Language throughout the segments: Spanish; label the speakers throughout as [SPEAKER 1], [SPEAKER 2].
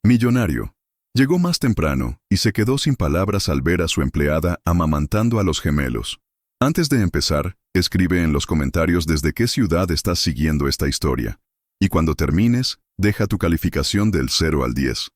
[SPEAKER 1] Millonario. Llegó más temprano y se quedó sin palabras al ver a su empleada amamantando a los gemelos. Antes de empezar, escribe en los comentarios desde qué ciudad estás siguiendo esta historia. Y cuando termines, deja tu calificación del 0 al 10.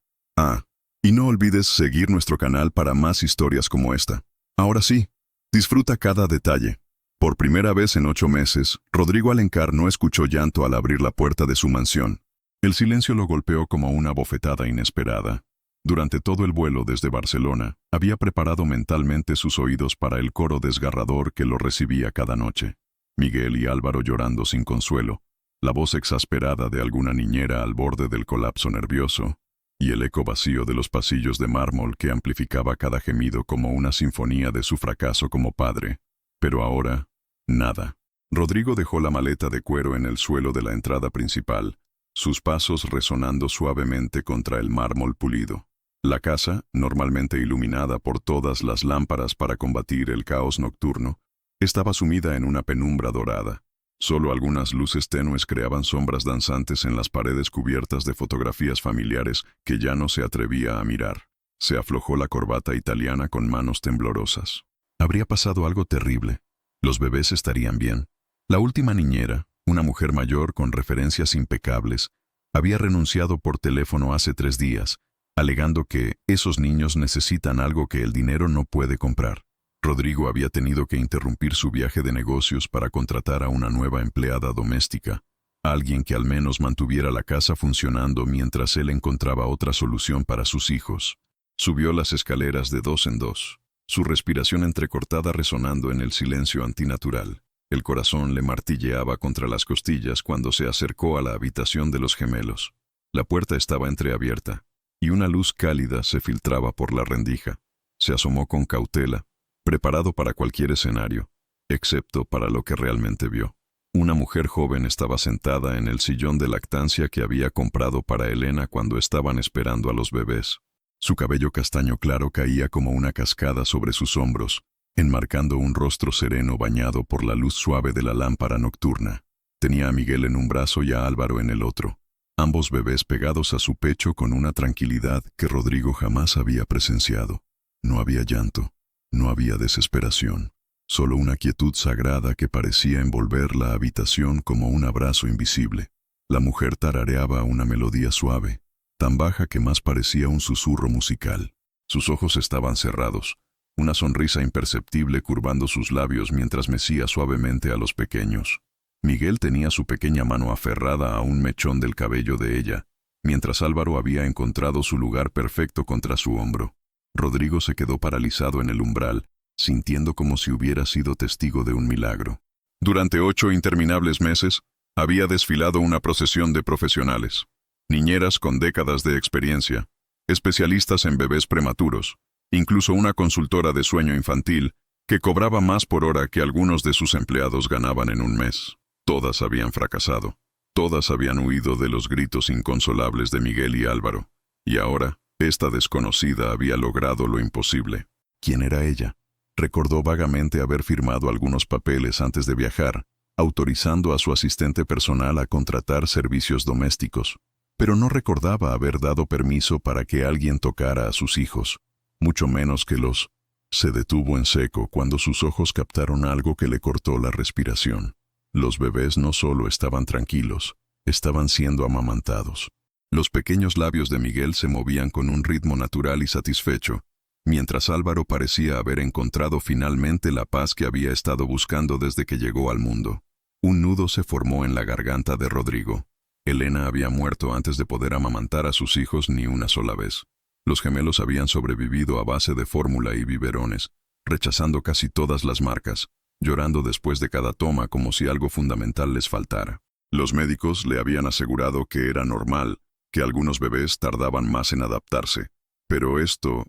[SPEAKER 1] Y no olvides seguir nuestro canal para más historias como esta. Ahora sí, disfruta cada detalle. Por primera vez en 8 meses, Rodrigo Alencar no escuchó llanto al abrir la puerta de su mansión. El silencio lo golpeó como una bofetada inesperada. Durante todo el vuelo desde Barcelona, había preparado mentalmente sus oídos para el coro desgarrador que lo recibía cada noche. Miguel y Álvaro llorando sin consuelo, la voz exasperada de alguna niñera al borde del colapso nervioso, y el eco vacío de los pasillos de mármol que amplificaba cada gemido como una sinfonía de su fracaso como padre. Pero ahora, nada. Rodrigo dejó la maleta de cuero en el suelo de la entrada principal, sus pasos resonando suavemente contra el mármol pulido. La casa, normalmente iluminada por todas las lámparas para combatir el caos nocturno, estaba sumida en una penumbra dorada. Solo algunas luces tenues creaban sombras danzantes en las paredes cubiertas de fotografías familiares que ya no se atrevía a mirar. Se aflojó la corbata italiana con manos temblorosas. Habría pasado algo terrible. Los bebés estarían bien. La última niñera, una mujer mayor con referencias impecables, había renunciado por teléfono hace 3 días, alegando que esos niños necesitan algo que el dinero no puede comprar. Rodrigo había tenido que interrumpir su viaje de negocios para contratar a una nueva empleada doméstica, alguien que al menos mantuviera la casa funcionando mientras él encontraba otra solución para sus hijos. Subió las escaleras de 2 en 2, su respiración entrecortada resonando en el silencio antinatural. El corazón le martilleaba contra las costillas cuando se acercó a la habitación de los gemelos. La puerta estaba entreabierta, y una luz cálida se filtraba por la rendija. Se asomó con cautela, preparado para cualquier escenario, excepto para lo que realmente vio. Una mujer joven estaba sentada en el sillón de lactancia que había comprado para Elena cuando estaban esperando a los bebés. Su cabello castaño claro caía como una cascada sobre sus hombros, enmarcando un rostro sereno bañado por la luz suave de la lámpara nocturna. Tenía a Miguel en un brazo y a Álvaro en el otro, ambos bebés pegados a su pecho con una tranquilidad que Rodrigo jamás había presenciado. No había llanto, no había desesperación, solo una quietud sagrada que parecía envolver la habitación como un abrazo invisible. La mujer tarareaba una melodía suave, tan baja que más parecía un susurro musical. Sus ojos estaban cerrados, una sonrisa imperceptible curvando sus labios mientras mecía suavemente a los pequeños. Miguel tenía su pequeña mano aferrada a un mechón del cabello de ella, mientras Álvaro había encontrado su lugar perfecto contra su hombro. Rodrigo se quedó paralizado en el umbral, sintiendo como si hubiera sido testigo de un milagro. Durante 8 interminables meses, había desfilado una procesión de profesionales, niñeras con décadas de experiencia, especialistas en bebés prematuros, incluso una consultora de sueño infantil que cobraba más por hora que algunos de sus empleados ganaban en un mes. Todas habían fracasado, todas habían huido de los gritos inconsolables de Miguel y Álvaro, y ahora, esta desconocida había logrado lo imposible. ¿Quién era ella? Recordó vagamente haber firmado algunos papeles antes de viajar, autorizando a su asistente personal a contratar servicios domésticos, pero no recordaba haber dado permiso para que alguien tocara a sus hijos, mucho menos que los... Se detuvo en seco cuando sus ojos captaron algo que le cortó la respiración. Los bebés no solo estaban tranquilos, estaban siendo amamantados. Los pequeños labios de Miguel se movían con un ritmo natural y satisfecho, mientras Álvaro parecía haber encontrado finalmente la paz que había estado buscando desde que llegó al mundo. Un nudo se formó en la garganta de Rodrigo. Elena había muerto antes de poder amamantar a sus hijos ni una sola vez. Los gemelos habían sobrevivido a base de fórmula y biberones, rechazando casi todas las marcas, llorando después de cada toma como si algo fundamental les faltara. Los médicos le habían asegurado que era normal, que algunos bebés tardaban más en adaptarse, pero esto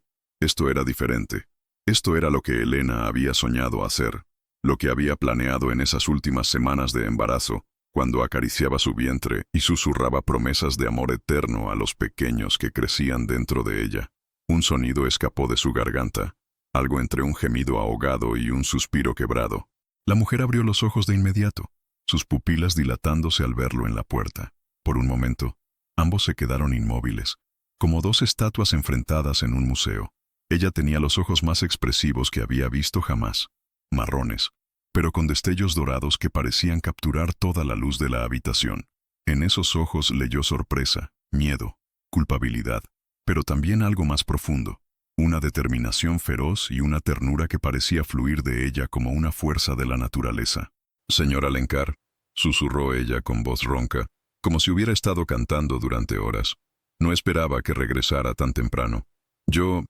[SPEAKER 1] era diferente. Esto era lo que Elena había soñado hacer, lo que había planeado en esas últimas semanas de embarazo, cuando acariciaba su vientre y susurraba promesas de amor eterno a los pequeños que crecían dentro de ella. Un sonido escapó de su garganta, algo entre un gemido ahogado y un suspiro quebrado. La mujer abrió los ojos de inmediato, sus pupilas dilatándose al verlo en la puerta. Por un momento, ambos se quedaron inmóviles, como dos estatuas enfrentadas en un museo. Ella tenía los ojos más expresivos que había visto jamás, marrones, pero con destellos dorados que parecían capturar toda la luz de la habitación. En esos ojos leyó sorpresa, miedo, culpabilidad, pero también algo más profundo, una determinación feroz y una ternura que parecía fluir de ella como una fuerza de la naturaleza. «Señor Alencar», susurró ella con voz ronca, como si hubiera estado cantando durante horas. «No esperaba que regresara tan temprano. Yo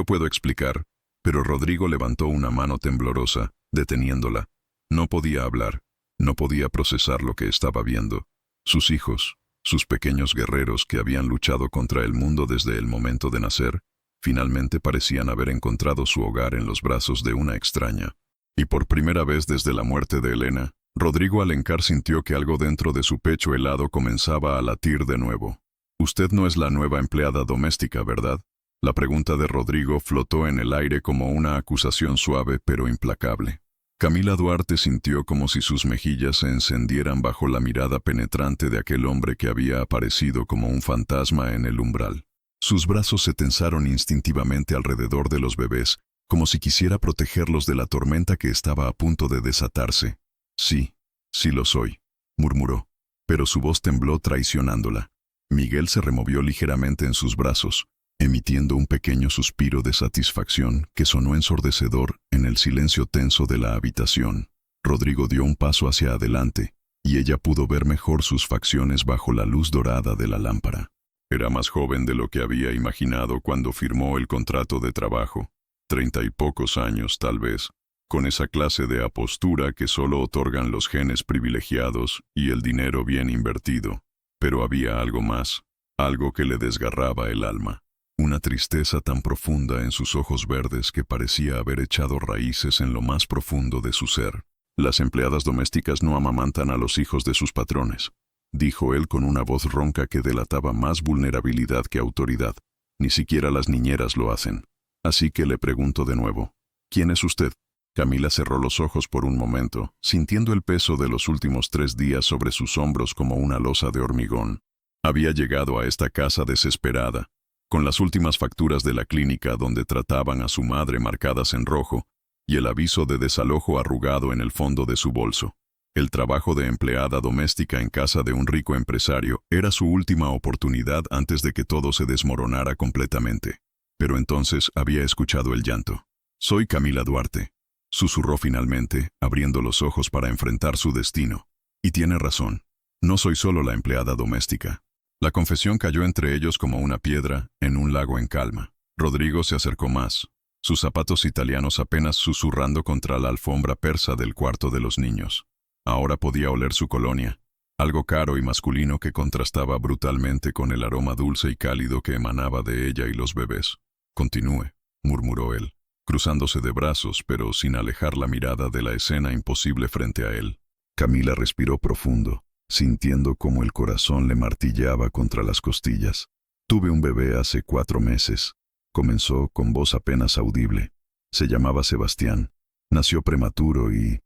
[SPEAKER 1] puedo explicar», pero Rodrigo levantó una mano temblorosa, deteniéndola. No podía hablar, no podía procesar lo que estaba viendo. Sus hijos, sus pequeños guerreros que habían luchado contra el mundo desde el momento de nacer, finalmente parecían haber encontrado su hogar en los brazos de una extraña. Y por primera vez desde la muerte de Elena, Rodrigo Alencar sintió que algo dentro de su pecho helado comenzaba a latir de nuevo. «Usted no es la nueva empleada doméstica, ¿verdad?». La pregunta de Rodrigo flotó en el aire como una acusación suave pero implacable. Camila Duarte sintió como si sus mejillas se encendieran bajo la mirada penetrante de aquel hombre que había aparecido como un fantasma en el umbral. Sus brazos se tensaron instintivamente alrededor de los bebés, como si quisiera protegerlos de la tormenta que estaba a punto de desatarse. «Sí, sí lo soy», murmuró, pero su voz tembló traicionándola. Miguel se removió ligeramente en sus brazos, emitiendo un pequeño suspiro de satisfacción que sonó ensordecedor en el silencio tenso de la habitación. Rodrigo dio un paso hacia adelante, y ella pudo ver mejor sus facciones bajo la luz dorada de la lámpara. Era más joven de lo que había imaginado cuando firmó el contrato de trabajo, 30 y pocos años tal vez, con esa clase de apostura que solo otorgan los genes privilegiados y el dinero bien invertido. Pero había algo más, algo que le desgarraba el alma. Una tristeza tan profunda en sus ojos verdes que parecía haber echado raíces en lo más profundo de su ser. «Las empleadas domésticas no amamantan a los hijos de sus patrones», dijo él con una voz ronca que delataba más vulnerabilidad que autoridad. «Ni siquiera las niñeras lo hacen. Así que le pregunto de nuevo, ¿quién es usted?». Camila cerró los ojos por un momento, sintiendo el peso de los últimos 3 días sobre sus hombros como una losa de hormigón. Había llegado a esta casa desesperada, con las últimas facturas de la clínica donde trataban a su madre marcadas en rojo, y el aviso de desalojo arrugado en el fondo de su bolso. El trabajo de empleada doméstica en casa de un rico empresario era su última oportunidad antes de que todo se desmoronara completamente. Pero entonces había escuchado el llanto. «Soy Camila Duarte», susurró finalmente, abriendo los ojos para enfrentar su destino. «Y tiene razón. No soy solo la empleada doméstica». La confesión cayó entre ellos como una piedra en un lago en calma. Rodrigo se acercó más, sus zapatos italianos apenas susurrando contra la alfombra persa del cuarto de los niños. Ahora podía oler su colonia, algo caro y masculino que contrastaba brutalmente con el aroma dulce y cálido que emanaba de ella y los bebés. «Continúe», murmuró él, cruzándose de brazos pero sin alejar la mirada de la escena imposible frente a él. Camila respiró profundo, sintiendo como el corazón le martillaba contra las costillas. «Tuve un bebé hace 4 meses», comenzó con voz apenas audible. «Se llamaba Sebastián. Nació prematuro y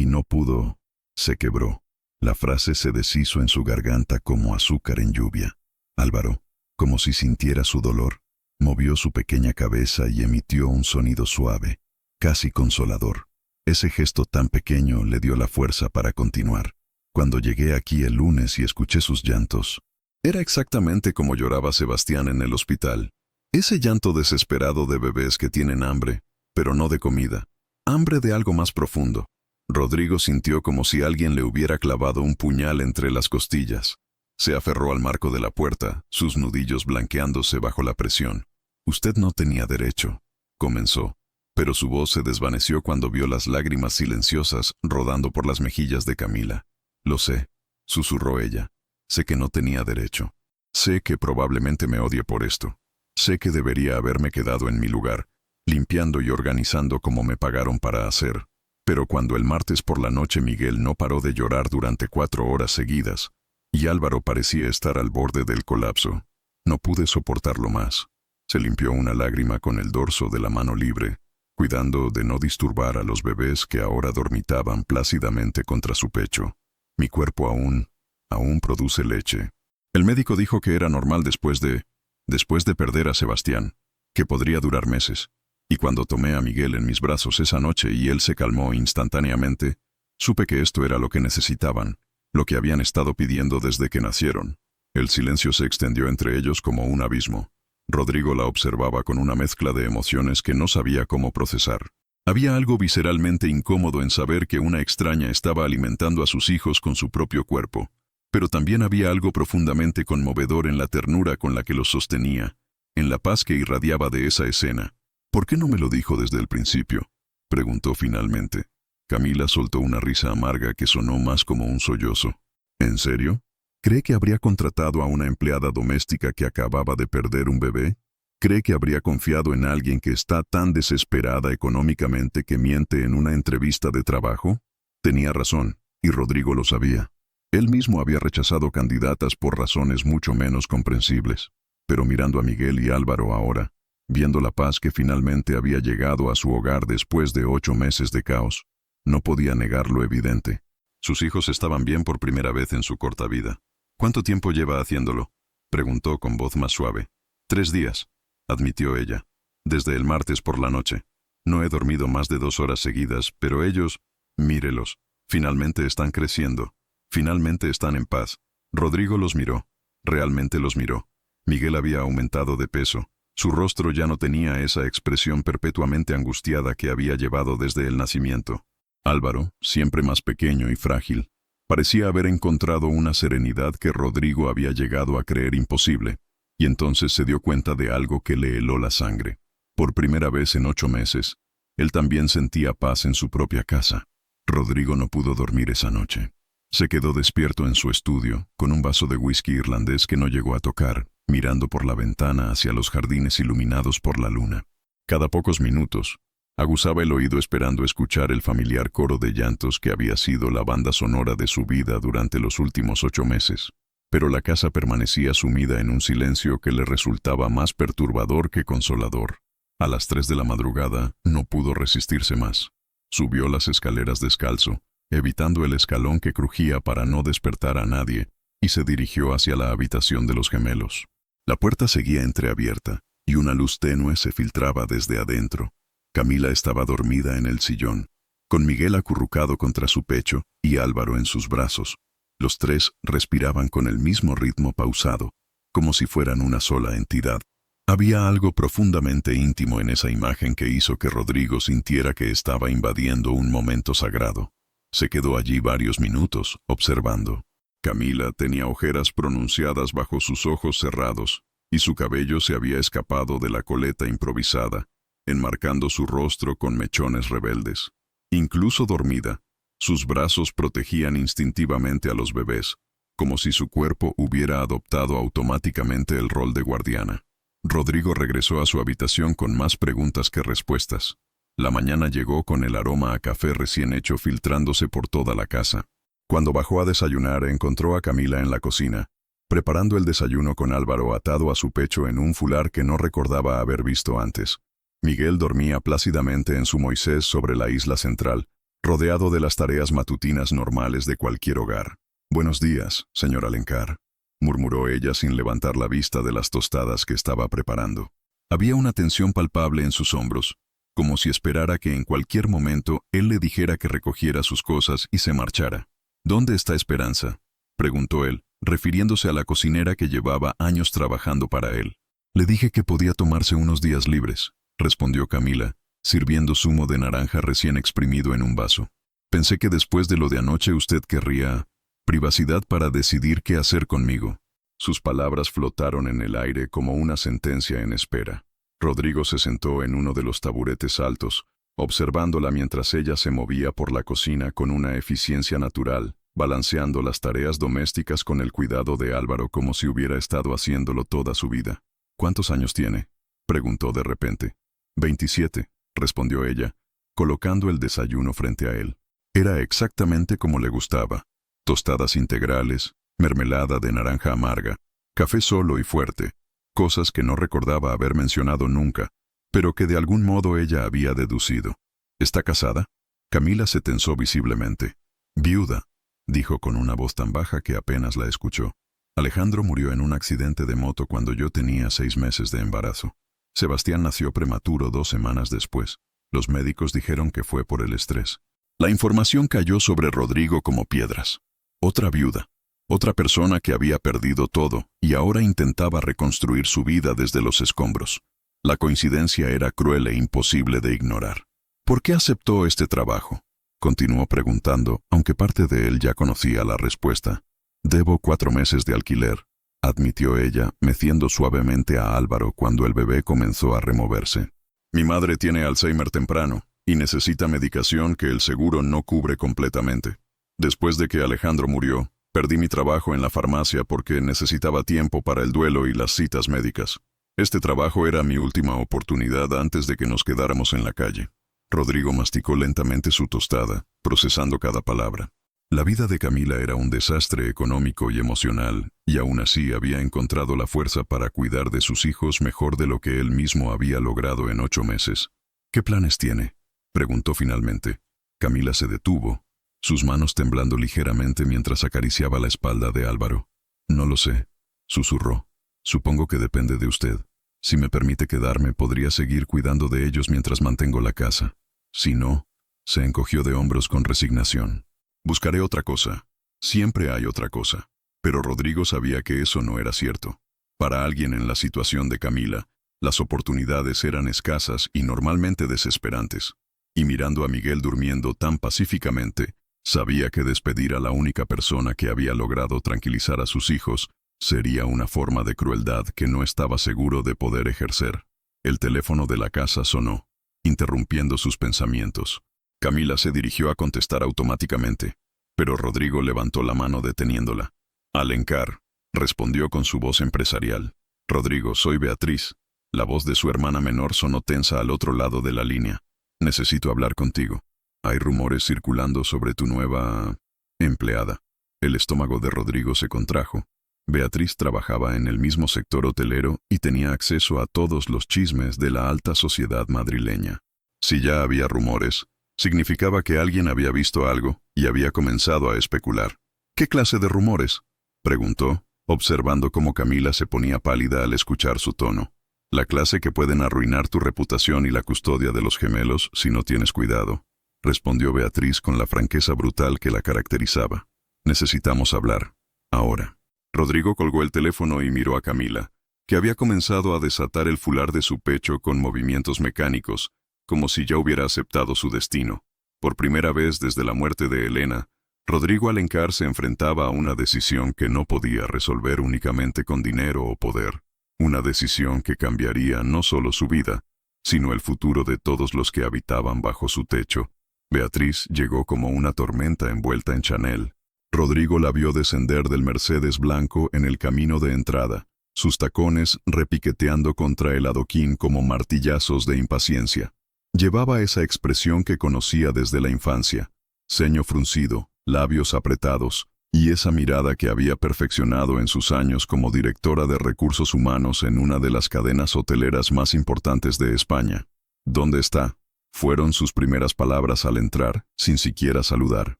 [SPEAKER 1] no pudo. Se quebró». La frase se deshizo en su garganta como azúcar en lluvia. Álvaro, como si sintiera su dolor, movió su pequeña cabeza y emitió un sonido suave, casi consolador. Ese gesto tan pequeño le dio la fuerza para continuar. «Cuando llegué aquí el lunes y escuché sus llantos, era exactamente como lloraba Sebastián en el hospital. Ese llanto desesperado de bebés que tienen hambre, pero no de comida. Hambre de algo más profundo». Rodrigo sintió como si alguien le hubiera clavado un puñal entre las costillas. Se aferró al marco de la puerta, sus nudillos blanqueándose bajo la presión. «Usted no tenía derecho», comenzó, pero su voz se desvaneció cuando vio las lágrimas silenciosas rodando por las mejillas de Camila. «Lo sé», susurró ella. «Sé que no tenía derecho. Sé que probablemente me odie por esto. Sé que debería haberme quedado en mi lugar, limpiando y organizando como me pagaron para hacer. Pero cuando el martes por la noche Miguel no paró de llorar durante 4 horas seguidas, y Álvaro parecía estar al borde del colapso, no pude soportarlo más». Se limpió una lágrima con el dorso de la mano libre, cuidando de no disturbar a los bebés que ahora dormitaban plácidamente contra su pecho. «Mi cuerpo aún produce leche. El médico dijo que era normal después de Después de perder a Sebastián, que podría durar meses, y cuando tomé a Miguel en mis brazos esa noche y él se calmó instantáneamente, supe que esto era lo que necesitaban, lo que habían estado pidiendo desde que nacieron. El silencio se extendió entre ellos como un abismo. Rodrigo la observaba con una mezcla de emociones que no sabía cómo procesar. Había algo visceralmente incómodo en saber que una extraña estaba alimentando a sus hijos con su propio cuerpo, pero también había algo profundamente conmovedor en la ternura con la que los sostenía, en la paz que irradiaba de esa escena. «¿Por qué no me lo dijo desde el principio?», preguntó finalmente. Camila soltó una risa amarga que sonó más como un sollozo. «¿En serio? ¿Cree que habría contratado a una empleada doméstica que acababa de perder un bebé? ¿Cree que habría confiado en alguien que está tan desesperada económicamente que miente en una entrevista de trabajo?» Tenía razón, y Rodrigo lo sabía. Él mismo había rechazado candidatas por razones mucho menos comprensibles. Pero mirando a Miguel y Álvaro ahora, viendo la paz que finalmente había llegado a su hogar después de 8 meses de caos, no podía negar lo evidente. Sus hijos estaban bien por primera vez en su corta vida. «¿Cuánto tiempo lleva haciéndolo?», preguntó con voz más suave. «3 días», admitió ella. «Desde el martes por la noche. No he dormido más de 2 horas seguidas, pero ellos, mírelos, finalmente están creciendo. Finalmente están en paz». Rodrigo los miró. Realmente los miró. Miguel había aumentado de peso. Su rostro ya no tenía esa expresión perpetuamente angustiada que había llevado desde el nacimiento. Álvaro, siempre más pequeño y frágil, parecía haber encontrado una serenidad que Rodrigo había llegado a creer imposible, y entonces se dio cuenta de algo que le heló la sangre. Por primera vez en 8 meses, él también sentía paz en su propia casa. Rodrigo no pudo dormir esa noche. Se quedó despierto en su estudio, con un vaso de whisky irlandés que no llegó a tocar, mirando por la ventana hacia los jardines iluminados por la luna. Cada pocos minutos, aguzaba el oído esperando escuchar el familiar coro de llantos que había sido la banda sonora de su vida durante los últimos 8 meses. Pero la casa permanecía sumida en un silencio que le resultaba más perturbador que consolador. A las 3 de la madrugada no pudo resistirse más. Subió las escaleras descalzo, evitando el escalón que crujía para no despertar a nadie, y se dirigió hacia la habitación de los gemelos. La puerta seguía entreabierta, y una luz tenue se filtraba desde adentro. Camila estaba dormida en el sillón, con Miguel acurrucado contra su pecho y Álvaro en sus brazos. Los 3 respiraban con el mismo ritmo pausado, como si fueran una sola entidad. Había algo profundamente íntimo en esa imagen que hizo que Rodrigo sintiera que estaba invadiendo un momento sagrado. Se quedó allí varios minutos, observando. Camila tenía ojeras pronunciadas bajo sus ojos cerrados, y su cabello se había escapado de la coleta improvisada, enmarcando su rostro con mechones rebeldes. Incluso dormida, sus brazos protegían instintivamente a los bebés, como si su cuerpo hubiera adoptado automáticamente el rol de guardiana. Rodrigo regresó a su habitación con más preguntas que respuestas. La mañana llegó con el aroma a café recién hecho filtrándose por toda la casa. Cuando bajó a desayunar, encontró a Camila en la cocina, preparando el desayuno con Álvaro atado a su pecho en un fular que no recordaba haber visto antes. Miguel dormía plácidamente en su Moisés sobre la isla central, rodeado de las tareas matutinas normales de cualquier hogar. «Buenos días, señor Alencar», murmuró ella sin levantar la vista de las tostadas que estaba preparando. Había una tensión palpable en sus hombros, como si esperara que en cualquier momento él le dijera que recogiera sus cosas y se marchara. «¿Dónde está Esperanza?», preguntó él, refiriéndose a la cocinera que llevaba años trabajando para él. «Le dije que podía tomarse unos días libres», respondió Camila, sirviendo zumo de naranja recién exprimido en un vaso. «Pensé que después de lo de anoche usted querría privacidad para decidir qué hacer conmigo». Sus palabras flotaron en el aire como una sentencia en espera. Rodrigo se sentó en uno de los taburetes altos, observándola mientras ella se movía por la cocina con una eficiencia natural, balanceando las tareas domésticas con el cuidado de Álvaro como si hubiera estado haciéndolo toda su vida. «¿Cuántos años tiene?», preguntó de repente. 27, respondió ella, colocando el desayuno frente a él. Era exactamente como le gustaba. Tostadas integrales, mermelada de naranja amarga, café solo y fuerte, cosas que no recordaba haber mencionado nunca, pero que de algún modo ella había deducido. ¿Está casada? Camila se tensó visiblemente. «Viuda», dijo con una voz tan baja que apenas la escuchó. Alejandro murió en un accidente de moto cuando yo tenía 6 meses de embarazo. Sebastián nació prematuro 2 semanas después. Los médicos dijeron que fue por el estrés. La información cayó sobre Rodrigo como piedras. Otra viuda. Otra persona que había perdido todo y ahora intentaba reconstruir su vida desde los escombros. La coincidencia era cruel e imposible de ignorar. ¿Por qué aceptó este trabajo? Continuó preguntando, aunque parte de él ya conocía la respuesta. Debo 4 meses de alquiler, admitió ella, meciendo suavemente a Álvaro cuando el bebé comenzó a removerse. Mi madre tiene Alzheimer temprano y necesita medicación que el seguro no cubre completamente. Después de que Alejandro murió, perdí mi trabajo en la farmacia porque necesitaba tiempo para el duelo y las citas médicas. Este trabajo era mi última oportunidad antes de que nos quedáramos en la calle. Rodrigo masticó lentamente su tostada, procesando cada palabra. La vida de Camila era un desastre económico y emocional, y aún así había encontrado la fuerza para cuidar de sus hijos mejor de lo que él mismo había logrado en 8 meses. ¿Qué planes tiene?, preguntó finalmente. Camila se detuvo, sus manos temblando ligeramente mientras acariciaba la espalda de Álvaro. No lo sé, susurró. Supongo que depende de usted. Si me permite quedarme, podría seguir cuidando de ellos mientras mantengo la casa. Si no, se encogió de hombros con resignación. Buscaré otra cosa. Siempre hay otra cosa. Pero Rodrigo sabía que eso no era cierto. Para alguien en la situación de Camila, las oportunidades eran escasas y normalmente desesperantes. Y mirando a Miguel durmiendo tan pacíficamente, sabía que despedir a la única persona que había logrado tranquilizar a sus hijos sería una forma de crueldad que no estaba seguro de poder ejercer. El teléfono de la casa sonó, interrumpiendo sus pensamientos. Camila se dirigió a contestar automáticamente, pero Rodrigo levantó la mano deteniéndola. Alencar, respondió con su voz empresarial. Rodrigo, soy Beatriz. La voz de su hermana menor sonó tensa al otro lado de la línea. Necesito hablar contigo. Hay rumores circulando sobre tu nueva empleada. El estómago de Rodrigo se contrajo. Beatriz trabajaba en el mismo sector hotelero y tenía acceso a todos los chismes de la alta sociedad madrileña. Si ya había rumores, significaba que alguien había visto algo y había comenzado a especular. ¿Qué clase de rumores?, preguntó, observando cómo Camila se ponía pálida al escuchar su tono. La clase que pueden arruinar tu reputación y la custodia de los gemelos si no tienes cuidado, respondió Beatriz con la franqueza brutal que la caracterizaba. Necesitamos hablar. Ahora. Rodrigo colgó el teléfono y miró a Camila, que había comenzado a desatar el fular de su pecho con movimientos mecánicos, como si ya hubiera aceptado su destino. Por primera vez desde la muerte de Elena, Rodrigo Alencar se enfrentaba a una decisión que no podía resolver únicamente con dinero o poder. Una decisión que cambiaría no solo su vida, sino el futuro de todos los que habitaban bajo su techo. Beatriz llegó como una tormenta envuelta en Chanel. Rodrigo la vio descender del Mercedes blanco en el camino de entrada, sus tacones repiqueteando contra el adoquín como martillazos de impaciencia. Llevaba esa expresión que conocía desde la infancia, ceño fruncido, labios apretados, y esa mirada que había perfeccionado en sus años como directora de recursos humanos en una de las cadenas hoteleras más importantes de España. ¿Dónde está?, fueron sus primeras palabras al entrar, sin siquiera saludar.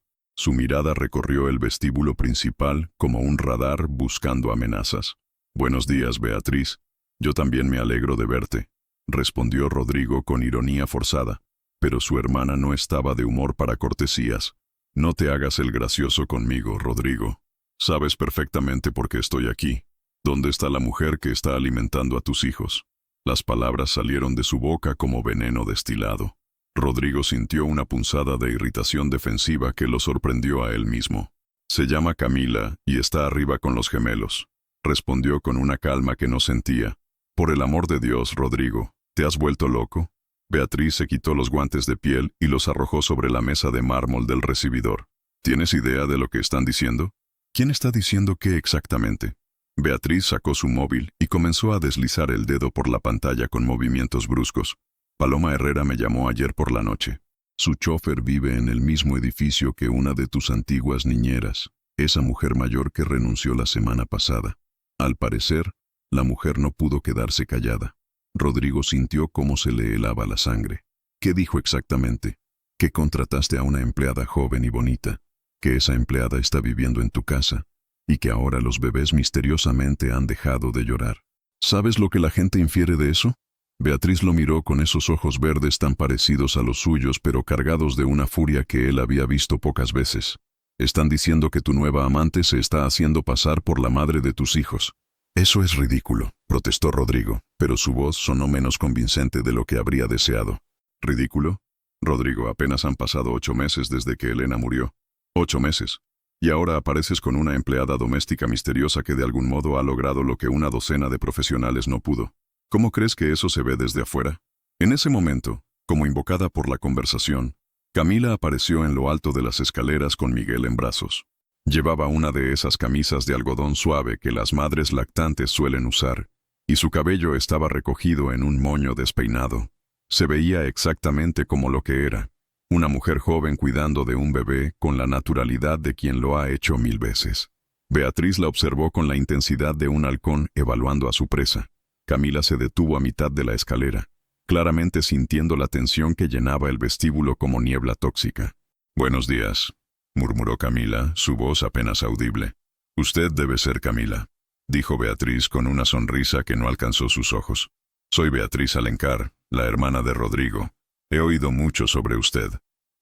[SPEAKER 1] Su mirada recorrió el vestíbulo principal como un radar buscando amenazas. Buenos días, Beatriz. Yo también me alegro de verte, respondió Rodrigo con ironía forzada, pero su hermana no estaba de humor para cortesías. No te hagas el gracioso conmigo, Rodrigo. Sabes perfectamente por qué estoy aquí. ¿Dónde está la mujer que está alimentando a tus hijos? Las palabras salieron de su boca como veneno destilado. Rodrigo sintió una punzada de irritación defensiva que lo sorprendió a él mismo. Se llama Camila y está arriba con los gemelos, respondió con una calma que no sentía. Por el amor de Dios, Rodrigo, ¿te has vuelto loco? Beatriz se quitó los guantes de piel y los arrojó sobre la mesa de mármol del recibidor. ¿Tienes idea de lo que están diciendo? ¿Quién está diciendo qué exactamente? Beatriz sacó su móvil y comenzó a deslizar el dedo por la pantalla con movimientos bruscos. Paloma Herrera me llamó ayer por la noche. Su chofer vive en el mismo edificio que una de tus antiguas niñeras, esa mujer mayor que renunció la semana pasada. Al parecer, la mujer no pudo quedarse callada. Rodrigo sintió cómo se le helaba la sangre. ¿Qué dijo exactamente? Que contrataste a una empleada joven y bonita, que esa empleada está viviendo en tu casa, y que ahora los bebés misteriosamente han dejado de llorar. ¿Sabes lo que la gente infiere de eso? Beatriz lo miró con esos ojos verdes tan parecidos a los suyos, pero cargados de una furia que él había visto pocas veces. Están diciendo que tu nueva amante se está haciendo pasar por la madre de tus hijos. Eso es ridículo, protestó Rodrigo, pero su voz sonó menos convincente de lo que habría deseado. ¿Ridículo? Rodrigo, apenas han pasado 8 meses desde que Elena murió. 8 meses. Y ahora apareces con una empleada doméstica misteriosa que de algún modo ha logrado lo que una docena de profesionales no pudo. ¿Cómo crees que eso se ve desde afuera? En ese momento, como invocada por la conversación, Camila apareció en lo alto de las escaleras con Miguel en brazos. Llevaba una de esas camisas de algodón suave que las madres lactantes suelen usar, y su cabello estaba recogido en un moño despeinado. Se veía exactamente como lo que era, una mujer joven cuidando de un bebé con la naturalidad de quien lo ha hecho 1000 veces. Beatriz la observó con la intensidad de un halcón evaluando a su presa. Camila se detuvo a mitad de la escalera, claramente sintiendo la tensión que llenaba el vestíbulo como niebla tóxica. «Buenos días», murmuró Camila, su voz apenas audible. «Usted debe ser Camila», dijo Beatriz con una sonrisa que no alcanzó sus ojos. «Soy Beatriz Alencar, la hermana de Rodrigo. He oído mucho sobre usted».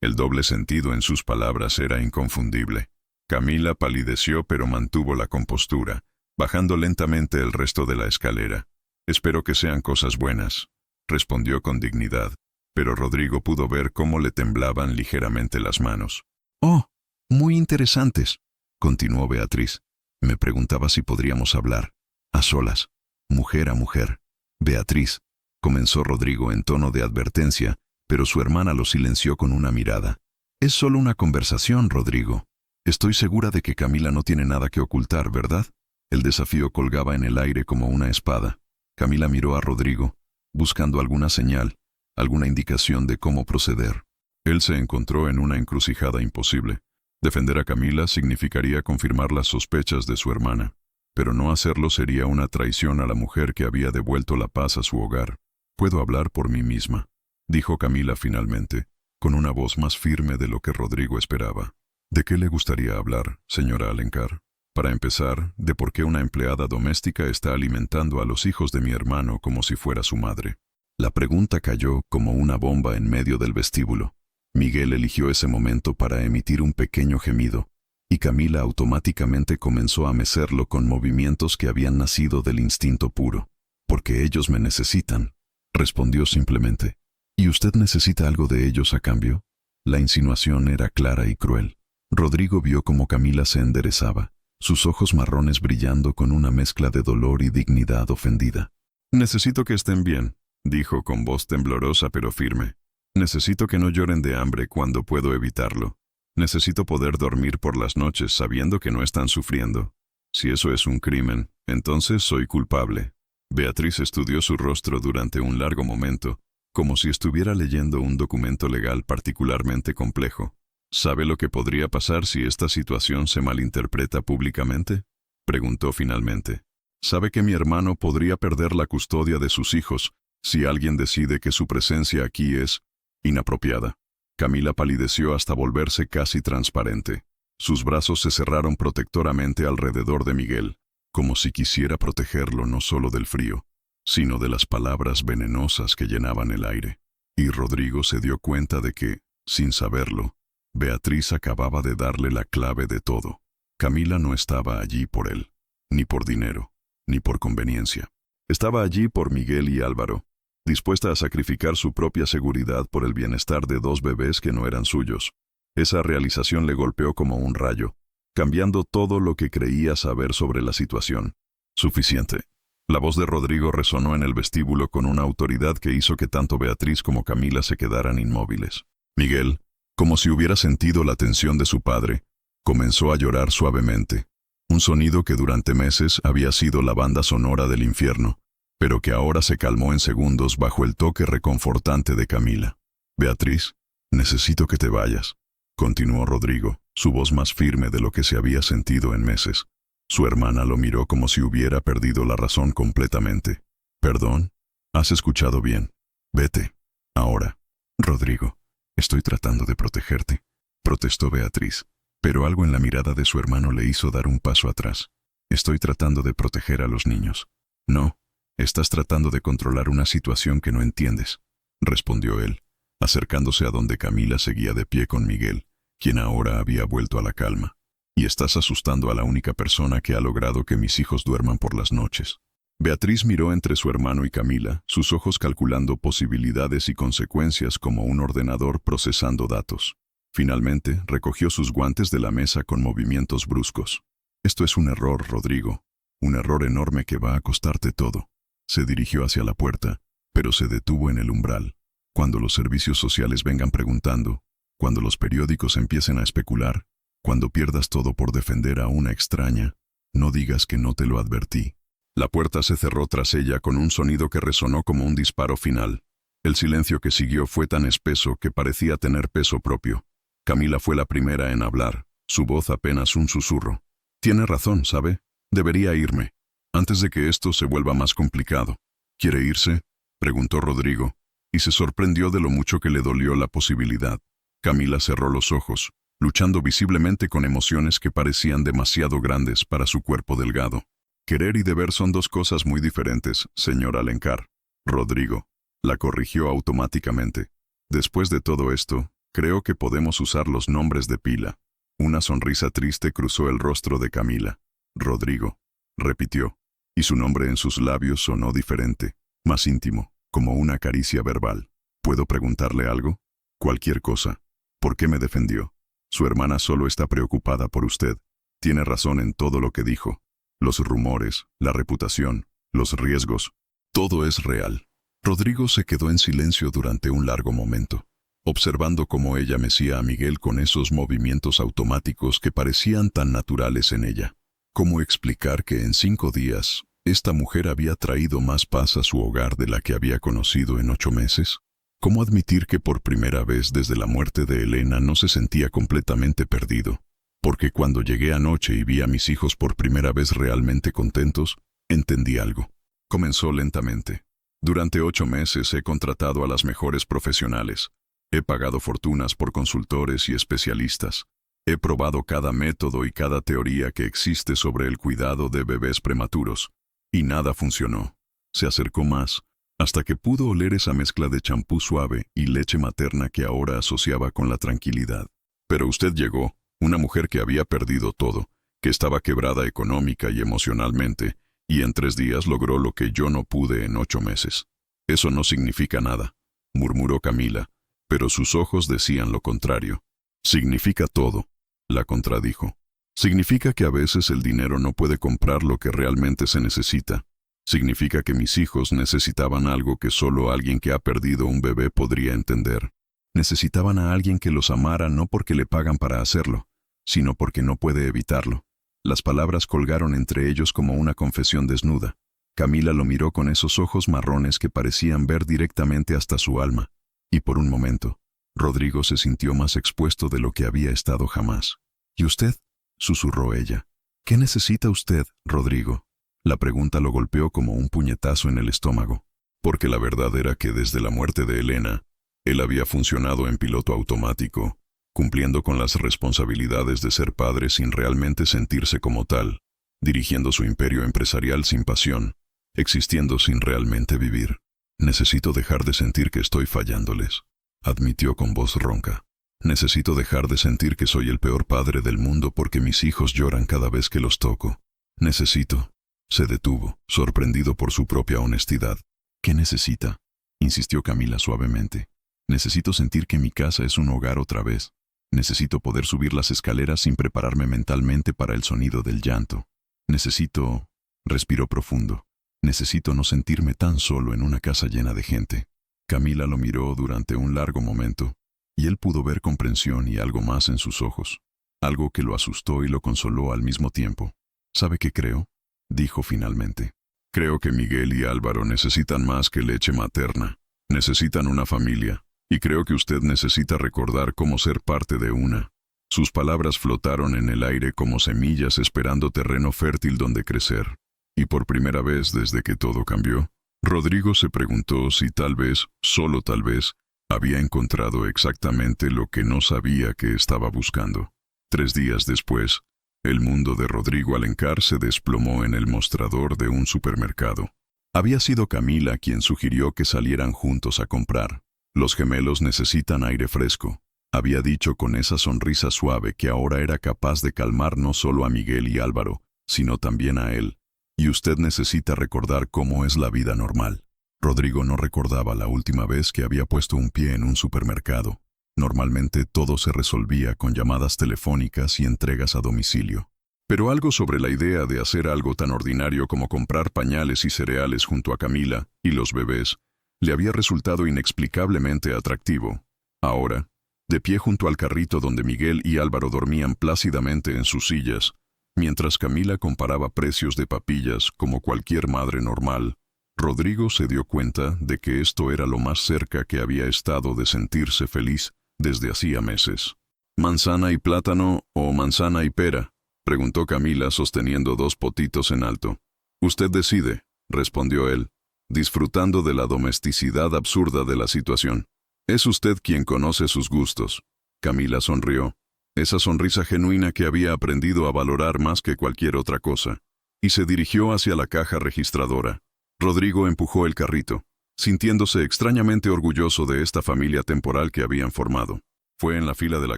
[SPEAKER 1] El doble sentido en sus palabras era inconfundible. Camila palideció pero mantuvo la compostura, bajando lentamente el resto de la escalera. «Espero que sean cosas buenas», respondió con dignidad, pero Rodrigo pudo ver cómo le temblaban ligeramente las manos. «Oh, muy interesantes», continuó Beatriz. «Me preguntaba si podríamos hablar, a solas, mujer a mujer». «Beatriz», comenzó Rodrigo en tono de advertencia, pero su hermana lo silenció con una mirada. «Es solo una conversación, Rodrigo. Estoy segura de que Camila no tiene nada que ocultar, ¿verdad?» El desafío colgaba en el aire como una espada. Camila miró a Rodrigo, buscando alguna señal, alguna indicación de cómo proceder. Él se encontró en una encrucijada imposible. Defender a Camila significaría confirmar las sospechas de su hermana, pero no hacerlo sería una traición a la mujer que había devuelto la paz a su hogar. «Puedo hablar por mí misma», dijo Camila finalmente, con una voz más firme de lo que Rodrigo esperaba. «¿De qué le gustaría hablar, señora Alencar? Para empezar, de por qué una empleada doméstica está alimentando a los hijos de mi hermano como si fuera su madre». La pregunta cayó como una bomba en medio del vestíbulo. Miguel eligió ese momento para emitir un pequeño gemido, y Camila automáticamente comenzó a mecerlo con movimientos que habían nacido del instinto puro. «Porque ellos me necesitan», respondió simplemente. «¿Y usted necesita algo de ellos a cambio?» La insinuación era clara y cruel. Rodrigo vio cómo Camila se enderezaba, sus ojos marrones brillando con una mezcla de dolor y dignidad ofendida. «Necesito que estén bien», dijo con voz temblorosa pero firme. «Necesito que no lloren de hambre cuando puedo evitarlo. Necesito poder dormir por las noches sabiendo que no están sufriendo. Si eso es un crimen, entonces soy culpable». Beatriz estudió su rostro durante un largo momento, como si estuviera leyendo un documento legal particularmente complejo. «¿Sabe lo que podría pasar si esta situación se malinterpreta públicamente?», preguntó finalmente. «¿Sabe que mi hermano podría perder la custodia de sus hijos si alguien decide que su presencia aquí es inapropiada?» Camila palideció hasta volverse casi transparente. Sus brazos se cerraron protectoramente alrededor de Miguel, como si quisiera protegerlo no solo del frío, sino de las palabras venenosas que llenaban el aire. Y Rodrigo se dio cuenta de que, sin saberlo, Beatriz acababa de darle la clave de todo. Camila no estaba allí por él, ni por dinero, ni por conveniencia. Estaba allí por Miguel y Álvaro, dispuesta a sacrificar su propia seguridad por el bienestar de 2 bebés que no eran suyos. Esa realización le golpeó como un rayo, cambiando todo lo que creía saber sobre la situación. «Suficiente». La voz de Rodrigo resonó en el vestíbulo con una autoridad que hizo que tanto Beatriz como Camila se quedaran inmóviles. Miguel, como si hubiera sentido la tensión de su padre, comenzó a llorar suavemente, un sonido que durante meses había sido la banda sonora del infierno, pero que ahora se calmó en segundos bajo el toque reconfortante de Camila. «Beatriz, necesito que te vayas», continuó Rodrigo, su voz más firme de lo que se había sentido en meses. Su hermana lo miró como si hubiera perdido la razón completamente. «¿Perdón? Has escuchado bien. Vete. Ahora». «Rodrigo, estoy tratando de protegerte», protestó Beatriz. Pero algo en la mirada de su hermano le hizo dar un paso atrás. Estoy tratando de proteger a los niños. No, estás tratando de controlar una situación que no entiendes, respondió él, acercándose a donde Camila seguía de pie con Miguel, quien ahora había vuelto a la calma. Y estás asustando a la única persona que ha logrado que mis hijos duerman por las noches. Beatriz miró entre su hermano y Camila, sus ojos calculando posibilidades y consecuencias como un ordenador procesando datos. Finalmente, recogió sus guantes de la mesa con movimientos bruscos. Esto es un error, Rodrigo. Un error enorme que va a costarte todo. Se dirigió hacia la puerta, pero se detuvo en el umbral. Cuando los servicios sociales vengan preguntando, cuando los periódicos empiecen a especular, cuando pierdas todo por defender a una extraña, no digas que no te lo advertí. La puerta se cerró tras ella con un sonido que resonó como un disparo final. El silencio que siguió fue tan espeso que parecía tener peso propio. Camila fue la primera en hablar, su voz apenas un susurro. Tiene razón, ¿sabe? Debería irme, antes de que esto se vuelva más complicado. ¿Quiere irse?, preguntó Rodrigo, y se sorprendió de lo mucho que le dolió la posibilidad. Camila cerró los ojos, luchando visiblemente con emociones que parecían demasiado grandes para su cuerpo delgado. Querer y deber son dos cosas muy diferentes, señor Alencar. Rodrigo la corrigió automáticamente. Después de todo esto, creo que podemos usar los nombres de pila. Una sonrisa triste cruzó el rostro de Camila. Rodrigo, repitió, y su nombre en sus labios sonó diferente, más íntimo, como una caricia verbal. ¿Puedo preguntarle algo? Cualquier cosa. ¿Por qué me defendió? Su hermana solo está preocupada por usted. Tiene razón en todo lo que dijo. Los rumores, la reputación, los riesgos, todo es real. Rodrigo se quedó en silencio durante un largo momento, observando cómo ella mecía a Miguel con esos movimientos automáticos que parecían tan naturales en ella. ¿Cómo explicar que en 5 días, esta mujer había traído más paz a su hogar de la que había conocido en 8 meses? ¿Cómo admitir que por primera vez desde la muerte de Elena no se sentía completamente perdido? Porque cuando llegué anoche y vi a mis hijos por primera vez realmente contentos, entendí algo. Comenzó lentamente. Durante 8 meses he contratado a las mejores profesionales. He pagado fortunas por consultores y especialistas. He probado cada método y cada teoría que existe sobre el cuidado de bebés prematuros. Y nada funcionó. Se acercó más, hasta que pudo oler esa mezcla de champú suave y leche materna que ahora asociaba con la tranquilidad. Pero usted llegó, una mujer que había perdido todo, que estaba quebrada económica y emocionalmente, y en 3 días logró lo que yo no pude en 8 meses. Eso no significa nada, murmuró Camila, pero sus ojos decían lo contrario. Significa todo, la contradijo. Significa que a veces el dinero no puede comprar lo que realmente se necesita. Significa que mis hijos necesitaban algo que solo alguien que ha perdido un bebé podría entender. Necesitaban a alguien que los amara no porque le pagan para hacerlo, sino porque no puede evitarlo. Las palabras colgaron entre ellos como una confesión desnuda. Camila lo miró con esos ojos marrones que parecían ver directamente hasta su alma. Y por un momento, Rodrigo se sintió más expuesto de lo que había estado jamás. ¿Y usted?, susurró ella. ¿Qué necesita usted, Rodrigo? La pregunta lo golpeó como un puñetazo en el estómago. Porque la verdad era que desde la muerte de Elena, él había funcionado en piloto automático, cumpliendo con las responsabilidades de ser padre sin realmente sentirse como tal, dirigiendo su imperio empresarial sin pasión, existiendo sin realmente vivir. Necesito dejar de sentir que estoy fallándoles, admitió con voz ronca. Necesito dejar de sentir que soy el peor padre del mundo porque mis hijos lloran cada vez que los toco. Necesito. Se detuvo, sorprendido por su propia honestidad. ¿Qué necesita?, insistió Camila suavemente. Necesito sentir que mi casa es un hogar otra vez. Necesito poder subir las escaleras sin prepararme mentalmente para el sonido del llanto. Necesito... Respiró profundo. Necesito no sentirme tan solo en una casa llena de gente. Camila lo miró durante un largo momento, y él pudo ver comprensión y algo más en sus ojos. Algo que lo asustó y lo consoló al mismo tiempo. ¿Sabe qué creo?, dijo finalmente. Creo que Miguel y Álvaro necesitan más que leche materna. Necesitan una familia. Y creo que usted necesita recordar cómo ser parte de una. Sus palabras flotaron en el aire como semillas esperando terreno fértil donde crecer. Y por primera vez desde que todo cambió, Rodrigo se preguntó si tal vez, solo tal vez, había encontrado exactamente lo que no sabía que estaba buscando. 3 días después, el mundo de Rodrigo Alencar se desplomó en el mostrador de un supermercado. Había sido Camila quien sugirió que salieran juntos a comprar. Los gemelos necesitan aire fresco, había dicho con esa sonrisa suave que ahora era capaz de calmar no solo a Miguel y Álvaro, sino también a él. Y usted necesita recordar cómo es la vida normal. Rodrigo no recordaba la última vez que había puesto un pie en un supermercado. Normalmente todo se resolvía con llamadas telefónicas y entregas a domicilio. Pero algo sobre la idea de hacer algo tan ordinario como comprar pañales y cereales junto a Camila y los bebés le había resultado inexplicablemente atractivo. Ahora, de pie junto al carrito donde Miguel y Álvaro dormían plácidamente en sus sillas, mientras Camila comparaba precios de papillas como cualquier madre normal, Rodrigo se dio cuenta de que esto era lo más cerca que había estado de sentirse feliz desde hacía meses. ¿Manzana y plátano o manzana y pera?, preguntó Camila sosteniendo 2 potitos en alto. Usted decide, respondió él, disfrutando de la domesticidad absurda de la situación. Es usted quien conoce sus gustos. Camila sonrió, esa sonrisa genuina que había aprendido a valorar más que cualquier otra cosa, y se dirigió hacia la caja registradora. Rodrigo empujó el carrito, sintiéndose extrañamente orgulloso de esta familia temporal que habían formado. Fue en la fila de la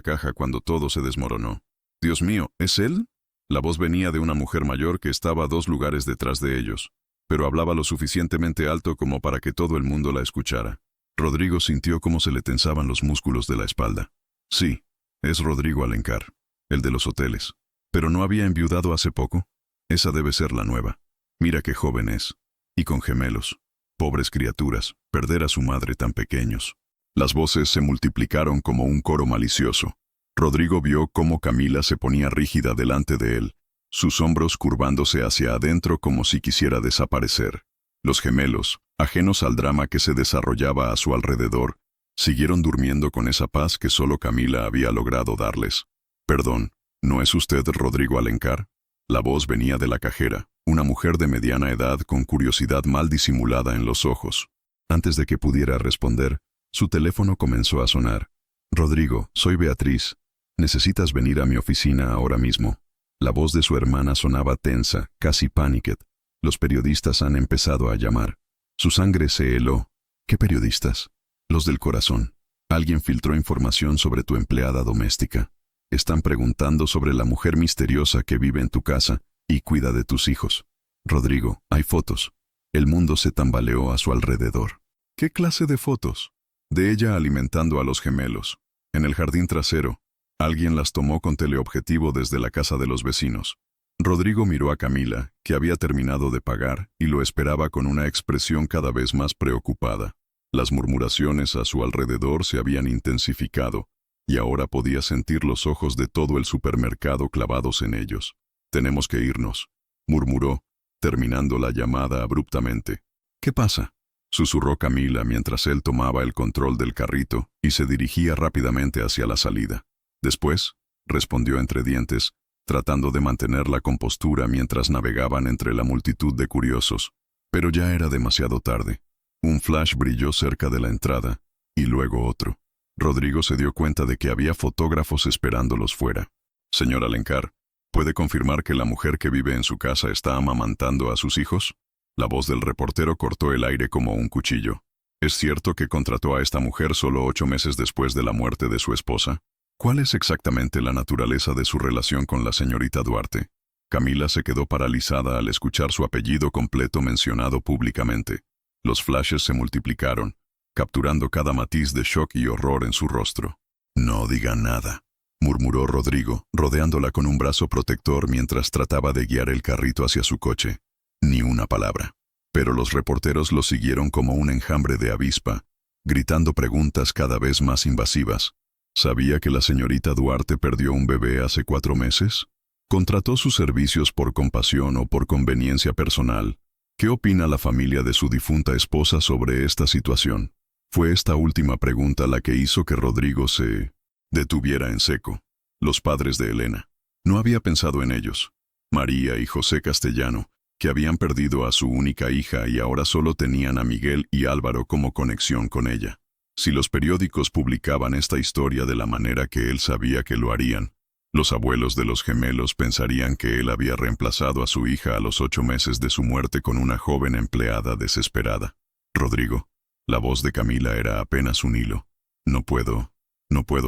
[SPEAKER 1] caja cuando todo se desmoronó. «Dios mío, ¿es él?». La voz venía de una mujer mayor que estaba 2 lugares detrás de ellos, pero hablaba lo suficientemente alto como para que todo el mundo la escuchara. Rodrigo sintió cómo se le tensaban los músculos de la espalda. Sí, es Rodrigo Alencar, el de los hoteles. ¿Pero no había enviudado hace poco? Esa debe ser la nueva. Mira qué joven es. Y con gemelos. Pobres criaturas, perder a su madre tan pequeños. Las voces se multiplicaron como un coro malicioso. Rodrigo vio cómo Camila se ponía rígida delante de él, sus hombros curvándose hacia adentro como si quisiera desaparecer. Los gemelos, ajenos al drama que se desarrollaba a su alrededor, siguieron durmiendo con esa paz que solo Camila había logrado darles. «Perdón, ¿no es usted Rodrigo Alencar?». La voz venía de la cajera, una mujer de mediana edad con curiosidad mal disimulada en los ojos. Antes de que pudiera responder, su teléfono comenzó a sonar. «Rodrigo, soy Beatriz. Necesitas venir a mi oficina ahora mismo». La voz de su hermana sonaba tensa, casi pánica. Los periodistas han empezado a llamar. Su sangre se heló. ¿Qué periodistas? Los del corazón. Alguien filtró información sobre tu empleada doméstica. Están preguntando sobre la mujer misteriosa que vive en tu casa y cuida de tus hijos. Rodrigo, hay fotos. El mundo se tambaleó a su alrededor. ¿Qué clase de fotos? De ella alimentando a los gemelos. En el jardín trasero. Alguien las tomó con teleobjetivo desde la casa de los vecinos. Rodrigo miró a Camila, que había terminado de pagar, y lo esperaba con una expresión cada vez más preocupada. Las murmuraciones a su alrededor se habían intensificado, y ahora podía sentir los ojos de todo el supermercado clavados en ellos. «Tenemos que irnos», murmuró, terminando la llamada abruptamente. «¿Qué pasa?», susurró Camila mientras él tomaba el control del carrito y se dirigía rápidamente hacia la salida. «Después», respondió entre dientes, tratando de mantener la compostura mientras navegaban entre la multitud de curiosos. Pero ya era demasiado tarde. Un flash brilló cerca de la entrada, y luego otro. Rodrigo se dio cuenta de que había fotógrafos esperándolos fuera. «Señor Alencar, ¿puede confirmar que la mujer que vive en su casa está amamantando a sus hijos?». La voz del reportero cortó el aire como un cuchillo. «¿Es cierto que contrató a esta mujer solo 8 meses después de la muerte de su esposa? ¿Cuál es exactamente la naturaleza de su relación con la señorita Duarte?». Camila se quedó paralizada al escuchar su apellido completo mencionado públicamente. Los flashes se multiplicaron, capturando cada matiz de shock y horror en su rostro. «No diga nada», murmuró Rodrigo, rodeándola con un brazo protector mientras trataba de guiar el carrito hacia su coche. Ni una palabra. Pero los reporteros lo siguieron como un enjambre de avispa, gritando preguntas cada vez más invasivas. ¿Sabía que la señorita Duarte perdió un bebé hace 4 meses? ¿Contrató sus servicios por compasión o por conveniencia personal? ¿Qué opina la familia de su difunta esposa sobre esta situación? Fue esta última pregunta la que hizo que Rodrigo se detuviera en seco. Los padres de Elena. No había pensado en ellos. María y José Castellano, que habían perdido a su única hija y ahora solo tenían a Miguel y Álvaro como conexión con ella. Si los periódicos publicaban esta historia de la manera que él sabía que lo harían, Los abuelos de los gemelos pensarían que él había reemplazado a su hija a los 8 meses de su muerte con una joven empleada desesperada. Rodrigo. La voz de Camila era apenas un hilo. No puedo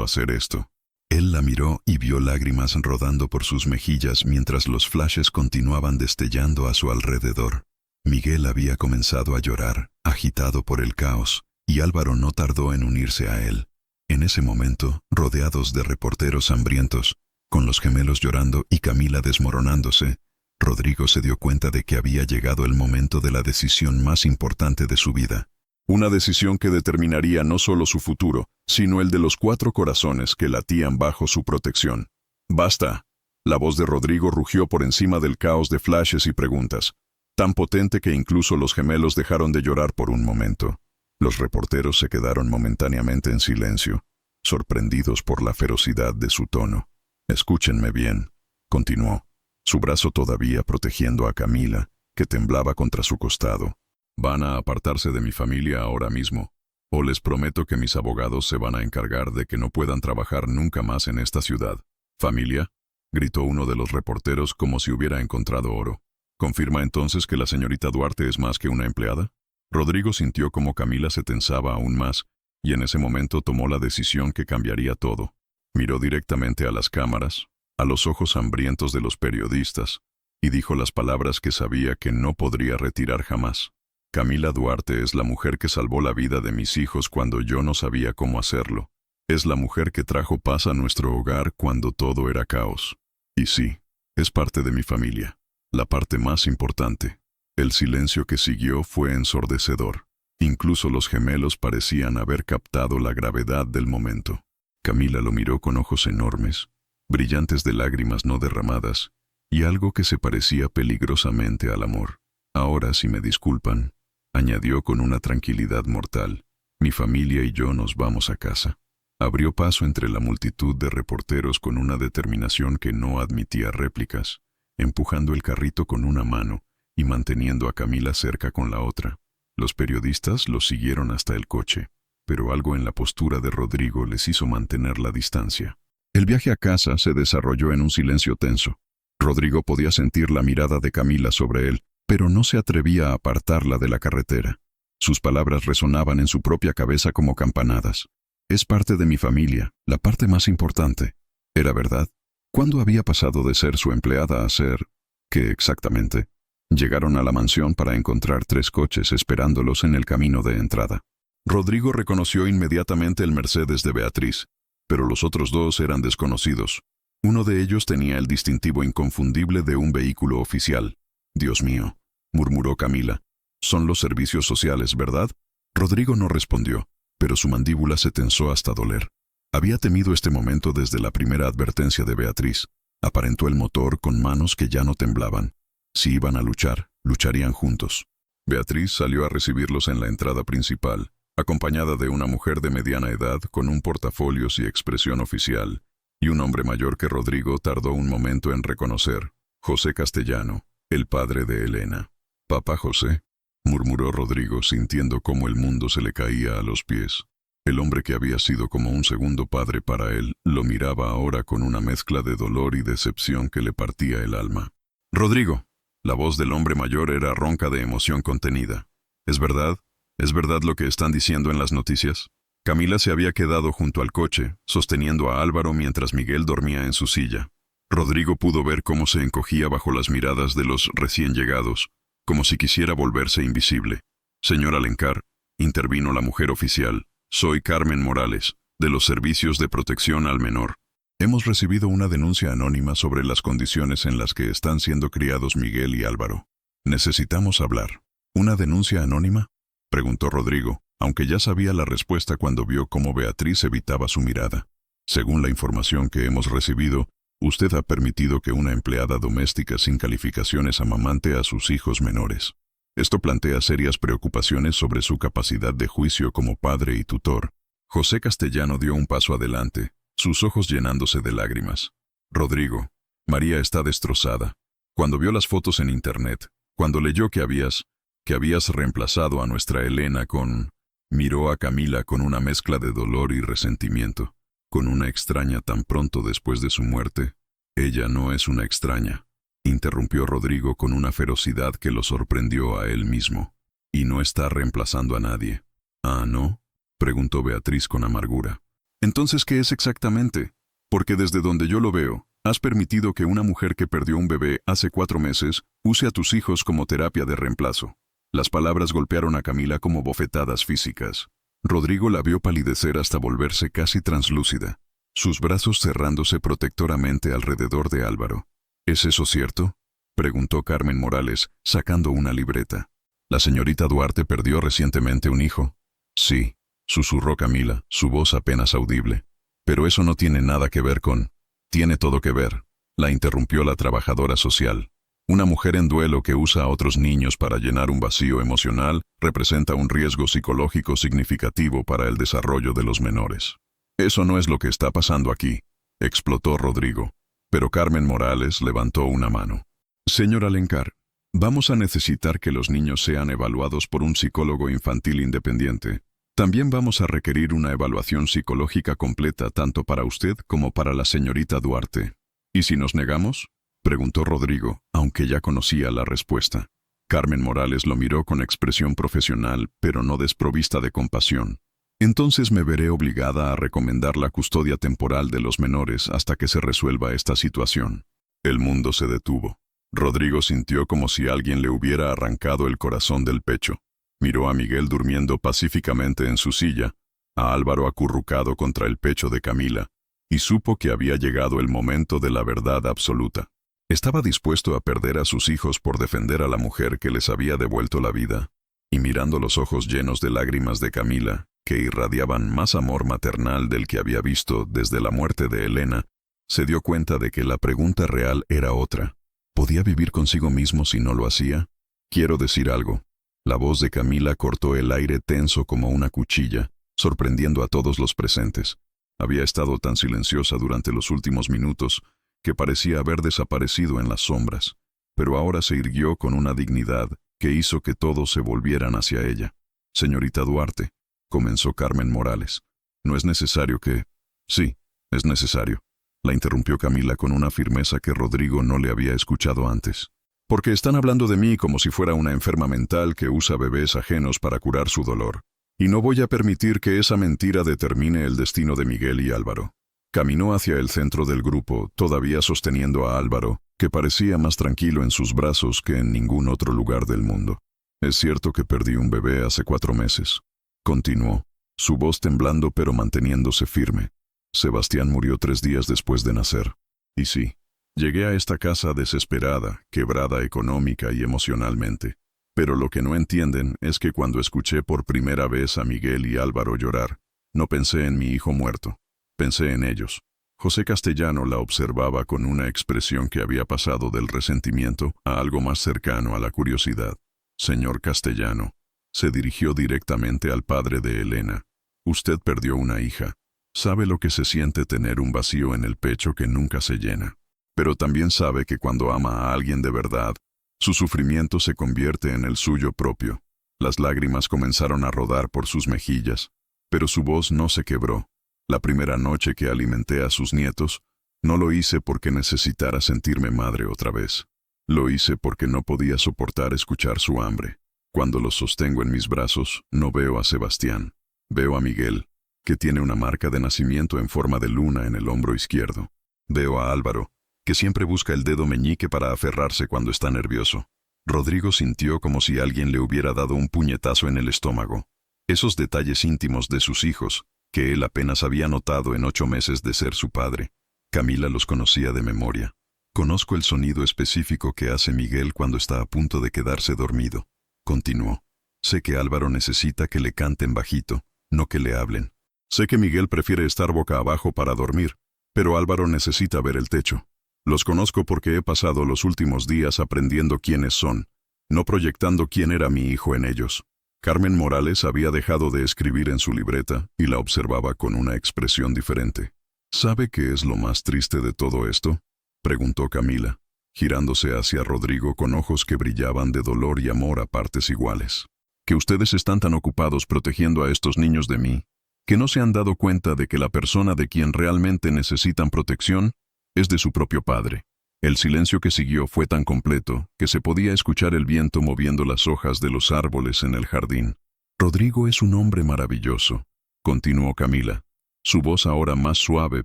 [SPEAKER 1] hacer esto. Él la miró y vio lágrimas rodando por sus mejillas mientras los flashes continuaban destellando a su alrededor. Miguel había comenzado a llorar, agitado por el caos, y Álvaro no tardó en unirse a él. En ese momento, rodeados de reporteros hambrientos, con los gemelos llorando y Camila desmoronándose, Rodrigo se dio cuenta de que había llegado el momento de la decisión más importante de su vida. Una decisión que determinaría no solo su futuro, sino el de los 4 corazones que latían bajo su protección. ¡Basta! La voz de Rodrigo rugió por encima del caos de flashes y preguntas, tan potente que incluso los gemelos dejaron de llorar por un momento. Los reporteros se quedaron momentáneamente en silencio, sorprendidos por la ferocidad de su tono. «Escúchenme bien», continuó, su brazo todavía protegiendo a Camila, que temblaba contra su costado. «Van a apartarse de mi familia ahora mismo, o les prometo que mis abogados se van a encargar de que no puedan trabajar nunca más en esta ciudad». «¿Familia?», gritó uno de los reporteros como si hubiera encontrado oro. «¿Confirma entonces que la señorita Duarte es más que una empleada?». Rodrigo sintió como Camila se tensaba aún más, y en ese momento tomó la decisión que cambiaría todo. Miró directamente a las cámaras, a los ojos hambrientos de los periodistas, y dijo las palabras que sabía que no podría retirar jamás. «Camila Duarte es la mujer que salvó la vida de mis hijos cuando yo no sabía cómo hacerlo. Es la mujer que trajo paz a nuestro hogar cuando todo era caos. Y sí, es parte de mi familia, la parte más importante». El silencio que siguió fue ensordecedor. Incluso los gemelos parecían haber captado la gravedad del momento. Camila lo miró con ojos enormes, brillantes de lágrimas no derramadas, y algo que se parecía peligrosamente al amor. «Ahora, si me disculpan», añadió con una tranquilidad mortal, «mi familia y yo nos vamos a casa». Abrió paso entre la multitud de reporteros con una determinación que no admitía réplicas, empujando el carrito con una mano y manteniendo a Camila cerca con la otra. Los periodistas los siguieron hasta el coche, pero algo en la postura de Rodrigo les hizo mantener la distancia. El viaje a casa se desarrolló en un silencio tenso. Rodrigo podía sentir la mirada de Camila sobre él, pero no se atrevía a apartarla de la carretera. Sus palabras resonaban en su propia cabeza como campanadas. «Es parte de mi familia, la parte más importante». ¿Era verdad? ¿Cuándo había pasado de ser su empleada a ser...? ¿Qué exactamente? Llegaron a la mansión para encontrar 3 coches esperándolos en el camino de entrada. Rodrigo reconoció inmediatamente el Mercedes de Beatriz, pero los otros 2 eran desconocidos. Uno de ellos tenía el distintivo inconfundible de un vehículo oficial. «Dios mío», murmuró Camila. «Son los servicios sociales, ¿verdad?». Rodrigo no respondió, pero su mandíbula se tensó hasta doler. Había temido este momento desde la primera advertencia de Beatriz. Aparentó el motor con manos que ya no temblaban. Si iban a luchar, lucharían juntos. Beatriz salió a recibirlos en la entrada principal, acompañada de una mujer de mediana edad con un portafolios y expresión oficial, y un hombre mayor que Rodrigo tardó un momento en reconocer, José Castellano, el padre de Elena. «Papá José», murmuró Rodrigo sintiendo cómo el mundo se le caía a los pies. El hombre que había sido como un segundo padre para él lo miraba ahora con una mezcla de dolor y decepción que le partía el alma. «Rodrigo». La voz del hombre mayor era ronca de emoción contenida. «¿Es verdad? ¿Es verdad lo que están diciendo en las noticias?». Camila se había quedado junto al coche, sosteniendo a Álvaro mientras Miguel dormía en su silla. Rodrigo pudo ver cómo se encogía bajo las miradas de los recién llegados, como si quisiera volverse invisible. «Señor Alencar», intervino la mujer oficial, «soy Carmen Morales, de los Servicios de Protección al Menor. Hemos recibido una denuncia anónima sobre las condiciones en las que están siendo criados Miguel y Álvaro. Necesitamos hablar». «¿Una denuncia anónima?», preguntó Rodrigo, aunque ya sabía la respuesta cuando vio cómo Beatriz evitaba su mirada. «Según la información que hemos recibido, usted ha permitido que una empleada doméstica sin calificaciones amamante a sus hijos menores. Esto plantea serias preocupaciones sobre su capacidad de juicio como padre y tutor». José Castellano dio un paso adelante, sus ojos llenándose de lágrimas. «Rodrigo, María está destrozada. Cuando vio las fotos en internet, cuando leyó que habías reemplazado a nuestra Elena con...». Miró a Camila con una mezcla de dolor y resentimiento. con una extraña tan pronto después de su muerte? Ella no es una extraña, interrumpió Rodrigo con una ferocidad que lo sorprendió a él mismo. Y no está reemplazando a nadie. ¿Ah, no?, preguntó Beatriz con amargura. Entonces, ¿qué es exactamente? Porque desde donde yo lo veo, has permitido que una mujer que perdió un bebé hace 4 meses use a tus hijos como terapia de reemplazo. Las palabras golpearon a Camila como bofetadas físicas. Rodrigo la vio palidecer hasta volverse casi translúcida, sus brazos cerrándose protectoramente alrededor de Álvaro. ¿Es eso cierto?, preguntó Carmen Morales, sacando una libreta. ¿La señorita Duarte perdió recientemente un hijo? Sí, susurró Camila, su voz apenas audible. Pero eso no tiene nada que ver con... Tiene todo que ver, la interrumpió la trabajadora social. Una mujer en duelo que usa a otros niños para llenar un vacío emocional representa un riesgo psicológico significativo para el desarrollo de los menores. Eso no es lo que está pasando aquí, explotó Rodrigo. Pero Carmen Morales levantó una mano. Señor Alencar, vamos a necesitar que los niños sean evaluados por un psicólogo infantil independiente. También vamos a requerir una evaluación psicológica completa tanto para usted como para la señorita Duarte. ¿Y si nos negamos?, preguntó Rodrigo, aunque ya conocía la respuesta. Carmen Morales lo miró con expresión profesional, pero no desprovista de compasión. Entonces me veré obligada a recomendar la custodia temporal de los menores hasta que se resuelva esta situación. El mundo se detuvo. Rodrigo sintió como si alguien le hubiera arrancado el corazón del pecho. Miró a Miguel durmiendo pacíficamente en su silla, a Álvaro acurrucado contra el pecho de Camila, y supo que había llegado el momento de la verdad absoluta. Estaba dispuesto a perder a sus hijos por defender a la mujer que les había devuelto la vida, y mirando los ojos llenos de lágrimas de Camila, que irradiaban más amor maternal del que había visto desde la muerte de Elena, se dio cuenta de que la pregunta real era otra. ¿Podía vivir consigo mismo si no lo hacía? Quiero decir algo. La voz de Camila cortó el aire tenso como una cuchilla, sorprendiendo a todos los presentes. Había estado tan silenciosa durante los últimos minutos que parecía haber desaparecido en las sombras, pero ahora se irguió con una dignidad que hizo que todos se volvieran hacia ella. Señorita Duarte, comenzó Carmen Morales. No es necesario que... Sí, es necesario, la interrumpió Camila con una firmeza que Rodrigo no le había escuchado antes. Porque están hablando de mí como si fuera una enferma mental que usa bebés ajenos para curar su dolor. Y no voy a permitir que esa mentira determine el destino de Miguel y Álvaro. Caminó hacia el centro del grupo, todavía sosteniendo a Álvaro, que parecía más tranquilo en sus brazos que en ningún otro lugar del mundo. Es cierto que perdí un bebé hace 4 meses. Continuó, su voz temblando pero manteniéndose firme. Sebastián murió 3 días después de nacer. Y sí, llegué a esta casa desesperada, quebrada económica y emocionalmente. Pero lo que no entienden es que cuando escuché por primera vez a Miguel y Álvaro llorar, no pensé en mi hijo muerto. Pensé en ellos. José Castellano la observaba con una expresión que había pasado del resentimiento a algo más cercano a la curiosidad. Señor Castellano, se dirigió directamente al padre de Elena. Usted perdió una hija. Sabe lo que se siente tener un vacío en el pecho que nunca se llena. Pero también sabe que cuando ama a alguien de verdad, su sufrimiento se convierte en el suyo propio. Las lágrimas comenzaron a rodar por sus mejillas, pero su voz no se quebró. La primera noche que alimenté a sus nietos, no lo hice porque necesitara sentirme madre otra vez. Lo hice porque no podía soportar escuchar su hambre. Cuando los sostengo en mis brazos, no veo a Sebastián. Veo a Miguel, que tiene una marca de nacimiento en forma de luna en el hombro izquierdo. Veo a Álvaro, que siempre busca el dedo meñique para aferrarse cuando está nervioso. Rodrigo sintió como si alguien le hubiera dado un puñetazo en el estómago. Esos detalles íntimos de sus hijos, que él apenas había notado en 8 meses de ser su padre. Camila los conocía de memoria. Conozco el sonido específico que hace Miguel cuando está a punto de quedarse dormido. Continuó. Sé que Álvaro necesita que le canten bajito, no que le hablen. Sé que Miguel prefiere estar boca abajo para dormir, pero Álvaro necesita ver el techo. Los conozco porque he pasado los últimos días aprendiendo quiénes son, no proyectando quién era mi hijo en ellos. Carmen Morales había dejado de escribir en su libreta y la observaba con una expresión diferente. ¿Sabe qué es lo más triste de todo esto?, preguntó Camila, girándose hacia Rodrigo con ojos que brillaban de dolor y amor a partes iguales. Que ustedes están tan ocupados protegiendo a estos niños de mí, que no se han dado cuenta de que la persona de quien realmente necesitan protección es de su propio padre. El silencio que siguió fue tan completo que se podía escuchar el viento moviendo las hojas de los árboles en el jardín. Rodrigo es un hombre maravilloso, continuó Camila, su voz ahora más suave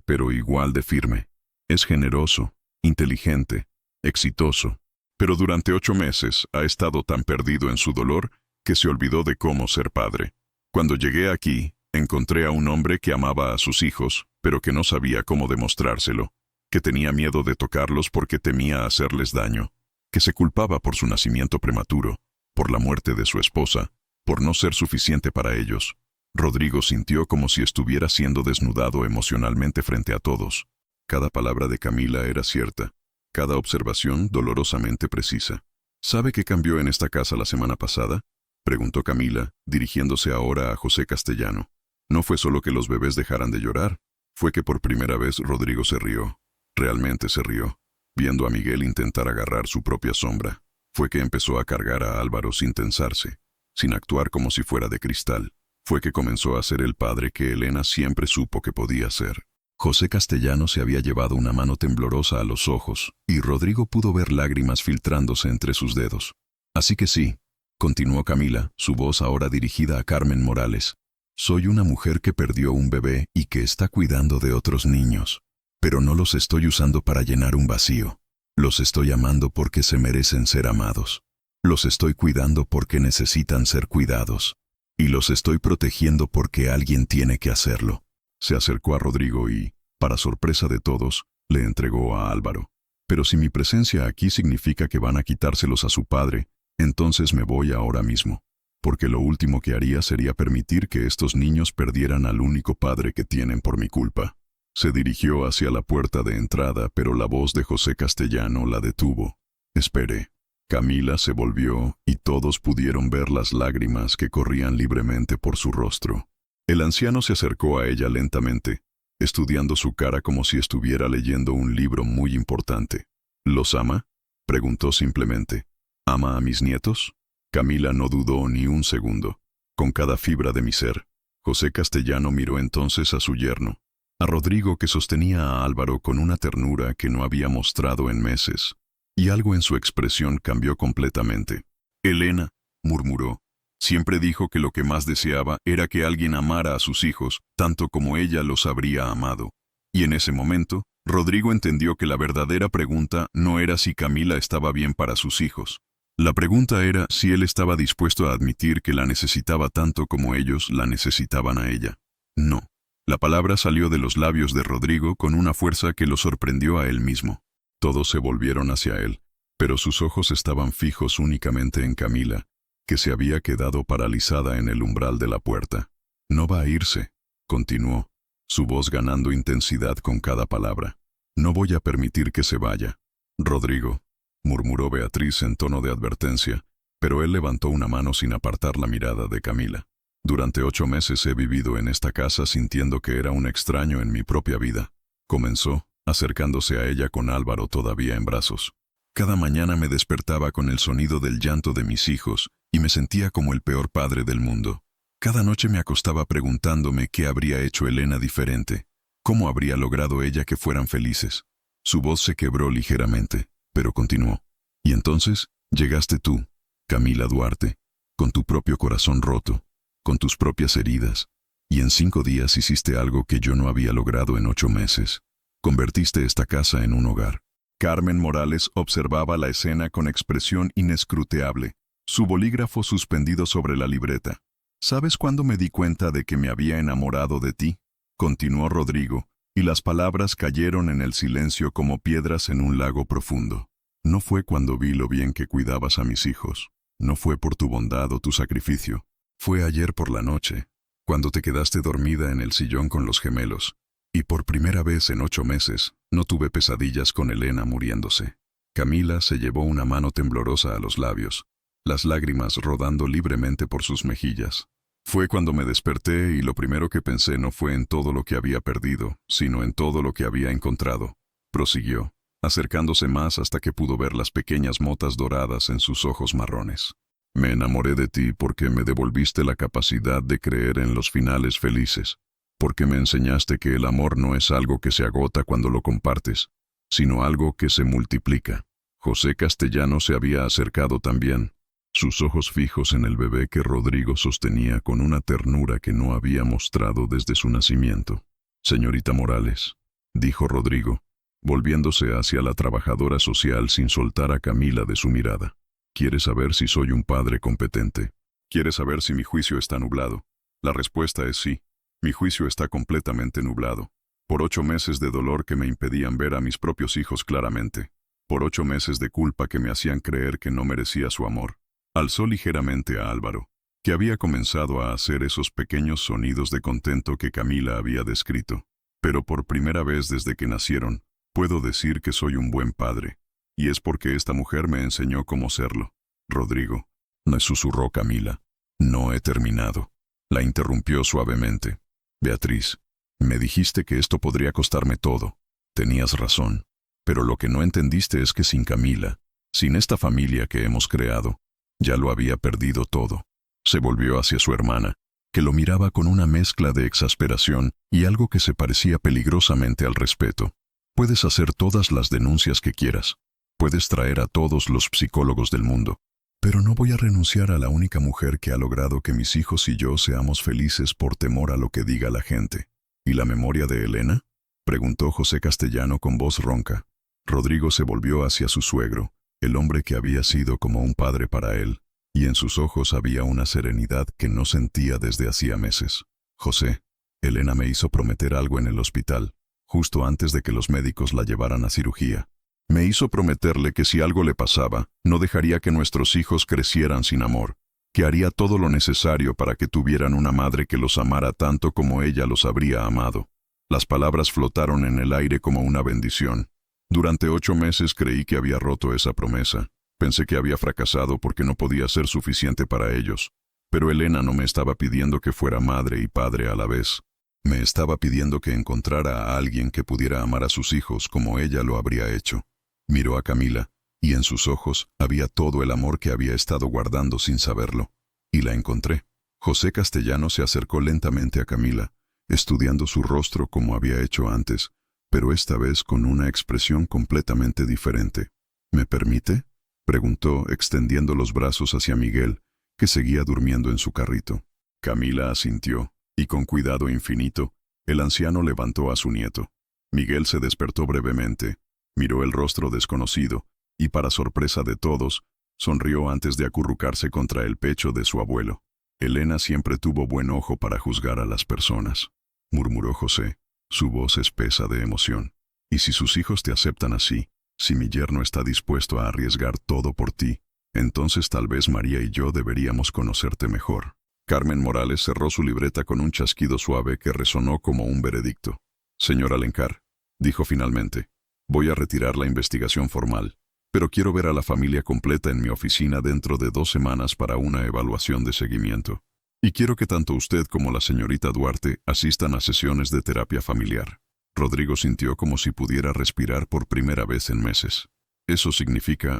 [SPEAKER 1] pero igual de firme. Es generoso, inteligente, exitoso, pero durante 8 meses ha estado tan perdido en su dolor que se olvidó de cómo ser padre. Cuando llegué aquí, encontré a un hombre que amaba a sus hijos, pero que no sabía cómo demostrárselo, que tenía miedo de tocarlos porque temía hacerles daño, que se culpaba por su nacimiento prematuro, por la muerte de su esposa, por no ser suficiente para ellos. Rodrigo sintió como si estuviera siendo desnudado emocionalmente frente a todos. Cada palabra de Camila era cierta, cada observación dolorosamente precisa. ¿Sabe qué cambió en esta casa la semana pasada?, preguntó Camila, dirigiéndose ahora a José Castellano. No fue solo que los bebés dejaran de llorar, fue que por primera vez Rodrigo se rió. Realmente se rió, viendo a Miguel intentar agarrar su propia sombra. Fue que empezó a cargar a Álvaro sin tensarse, sin actuar como si fuera de cristal. Fue que comenzó a ser el padre que Elena siempre supo que podía ser. José Castellano se había llevado una mano temblorosa a los ojos, y Rodrigo pudo ver lágrimas filtrándose entre sus dedos. Así que sí, continuó Camila, su voz ahora dirigida a Carmen Morales. Soy una mujer que perdió un bebé y que está cuidando de otros niños. Pero no los estoy usando para llenar un vacío. Los estoy amando porque se merecen ser amados. Los estoy cuidando porque necesitan ser cuidados. Y los estoy protegiendo porque alguien tiene que hacerlo. Se acercó a Rodrigo y, para sorpresa de todos, le entregó a Álvaro. Pero si mi presencia aquí significa que van a quitárselos a su padre, entonces me voy ahora mismo. Porque lo último que haría sería permitir que estos niños perdieran al único padre que tienen por mi culpa. Se dirigió hacia la puerta de entrada, pero la voz de José Castellano la detuvo. Espere. Camila se volvió y todos pudieron ver las lágrimas que corrían libremente por su rostro. El anciano se acercó a ella lentamente, estudiando su cara como si estuviera leyendo un libro muy importante. ¿Los ama?, preguntó simplemente. ¿Ama a mis nietos? Camila no dudó ni un segundo. Con cada fibra de mi ser. José Castellano miró entonces a su yerno, a Rodrigo, que sostenía a Álvaro con una ternura que no había mostrado en meses, y algo en su expresión cambió completamente. Elena, murmuró, siempre dijo que lo que más deseaba era que alguien amara a sus hijos, tanto como ella los habría amado. Y en ese momento, Rodrigo entendió que la verdadera pregunta no era si Camila estaba bien para sus hijos. La pregunta era si él estaba dispuesto a admitir que la necesitaba tanto como ellos la necesitaban a ella. No. La palabra salió de los labios de Rodrigo con una fuerza que lo sorprendió a él mismo. Todos se volvieron hacia él, pero sus ojos estaban fijos únicamente en Camila, que se había quedado paralizada en el umbral de la puerta. No va a irse, continuó, su voz ganando intensidad con cada palabra. No voy a permitir que se vaya. Rodrigo, murmuró Beatriz en tono de advertencia, pero él levantó una mano sin apartar la mirada de Camila. Durante 8 meses he vivido en esta casa sintiendo que era un extraño en mi propia vida. Comenzó, acercándose a ella con Álvaro todavía en brazos. Cada mañana me despertaba con el sonido del llanto de mis hijos y me sentía como el peor padre del mundo. Cada noche me acostaba preguntándome qué habría hecho Elena diferente, cómo habría logrado ella que fueran felices. Su voz se quebró ligeramente, pero continuó. Y entonces, llegaste tú, Camila Duarte, con tu propio corazón roto, con tus propias heridas, y en 5 días hiciste algo que yo no había logrado en 8 meses. Convertiste esta casa en un hogar. Carmen Morales observaba la escena con expresión inescrutable, su bolígrafo suspendido sobre la libreta. ¿Sabes cuándo me di cuenta de que me había enamorado de ti?, continuó Rodrigo, y las palabras cayeron en el silencio como piedras en un lago profundo. No fue cuando vi lo bien que cuidabas a mis hijos. No fue por tu bondad o tu sacrificio. Fue ayer por la noche, cuando te quedaste dormida en el sillón con los gemelos, y por primera vez en 8 meses no tuve pesadillas con Elena muriéndose. Camila se llevó una mano temblorosa a los labios, las lágrimas rodando libremente por sus mejillas. Fue cuando me desperté y lo primero que pensé no fue en todo lo que había perdido, sino en todo lo que había encontrado. Prosiguió, acercándose más hasta que pudo ver las pequeñas motas doradas en sus ojos marrones. Me enamoré de ti porque me devolviste la capacidad de creer en los finales felices. porque me enseñaste que el amor no es algo que se agota cuando lo compartes, sino algo que se multiplica. José Castellano se había acercado también, sus ojos fijos en el bebé que Rodrigo sostenía con una ternura que no había mostrado desde su nacimiento. «Señorita Morales», dijo Rodrigo, volviéndose hacia la trabajadora social sin soltar a Camila de su mirada. «¿Quiere saber si soy un padre competente? ¿Quiere saber si mi juicio está nublado? La respuesta es sí. Mi juicio está completamente nublado. Por 8 meses de dolor que me impedían ver a mis propios hijos claramente. Por 8 meses de culpa que me hacían creer que no merecía su amor». Alzó ligeramente a Álvaro, que había comenzado a hacer esos pequeños sonidos de contento que Camila había descrito. «Pero por primera vez desde que nacieron, puedo decir que soy un buen padre, y es porque esta mujer me enseñó cómo serlo». «Rodrigo», me susurró Camila. «No he terminado», la interrumpió suavemente. «Beatriz, me dijiste que esto podría costarme todo. Tenías razón, pero lo que no entendiste es que sin Camila, sin esta familia que hemos creado, ya lo había perdido todo». Se volvió hacia su hermana, que lo miraba con una mezcla de exasperación y algo que se parecía peligrosamente al respeto. «Puedes hacer todas las denuncias que quieras. Puedes traer a todos los psicólogos del mundo. Pero no voy a renunciar a la única mujer que ha logrado que mis hijos y yo seamos felices por temor a lo que diga la gente». «¿Y la memoria de Elena?», preguntó José Castellano con voz ronca. Rodrigo se volvió hacia su suegro, el hombre que había sido como un padre para él, y en sus ojos había una serenidad que no sentía desde hacía meses. «José, Elena me hizo prometer algo en el hospital, justo antes de que los médicos la llevaran a cirugía. Me hizo prometerle que si algo le pasaba, no dejaría que nuestros hijos crecieran sin amor, que haría todo lo necesario para que tuvieran una madre que los amara tanto como ella los habría amado». Las palabras flotaron en el aire como una bendición. Durante 8 meses creí que había roto esa promesa. Pensé que había fracasado porque no podía ser suficiente para ellos. Pero Elena no me estaba pidiendo que fuera madre y padre a la vez. Me estaba pidiendo que encontrara a alguien que pudiera amar a sus hijos como ella lo habría hecho. Miró a Camila, y en sus ojos había todo el amor que había estado guardando sin saberlo. Y la encontré. José Castellano se acercó lentamente a Camila, estudiando su rostro como había hecho antes, pero esta vez con una expresión completamente diferente. «¿Me permite?», preguntó, extendiendo los brazos hacia Miguel, que seguía durmiendo en su carrito. Camila asintió, y con cuidado infinito, el anciano levantó a su nieto. Miguel se despertó brevemente, miró el rostro desconocido, y para sorpresa de todos, sonrió antes de acurrucarse contra el pecho de su abuelo. «Elena siempre tuvo buen ojo para juzgar a las personas», murmuró José, su voz espesa de emoción. «Y si sus hijos te aceptan así, si mi yerno está dispuesto a arriesgar todo por ti, entonces tal vez María y yo deberíamos conocerte mejor». Carmen Morales cerró su libreta con un chasquido suave que resonó como un veredicto. «Señor Alencar», dijo finalmente, «voy a retirar la investigación formal, pero quiero ver a la familia completa en mi oficina dentro de 2 semanas para una evaluación de seguimiento. Y quiero que tanto usted como la señorita Duarte asistan a sesiones de terapia familiar». Rodrigo sintió como si pudiera respirar por primera vez en meses. «Eso significa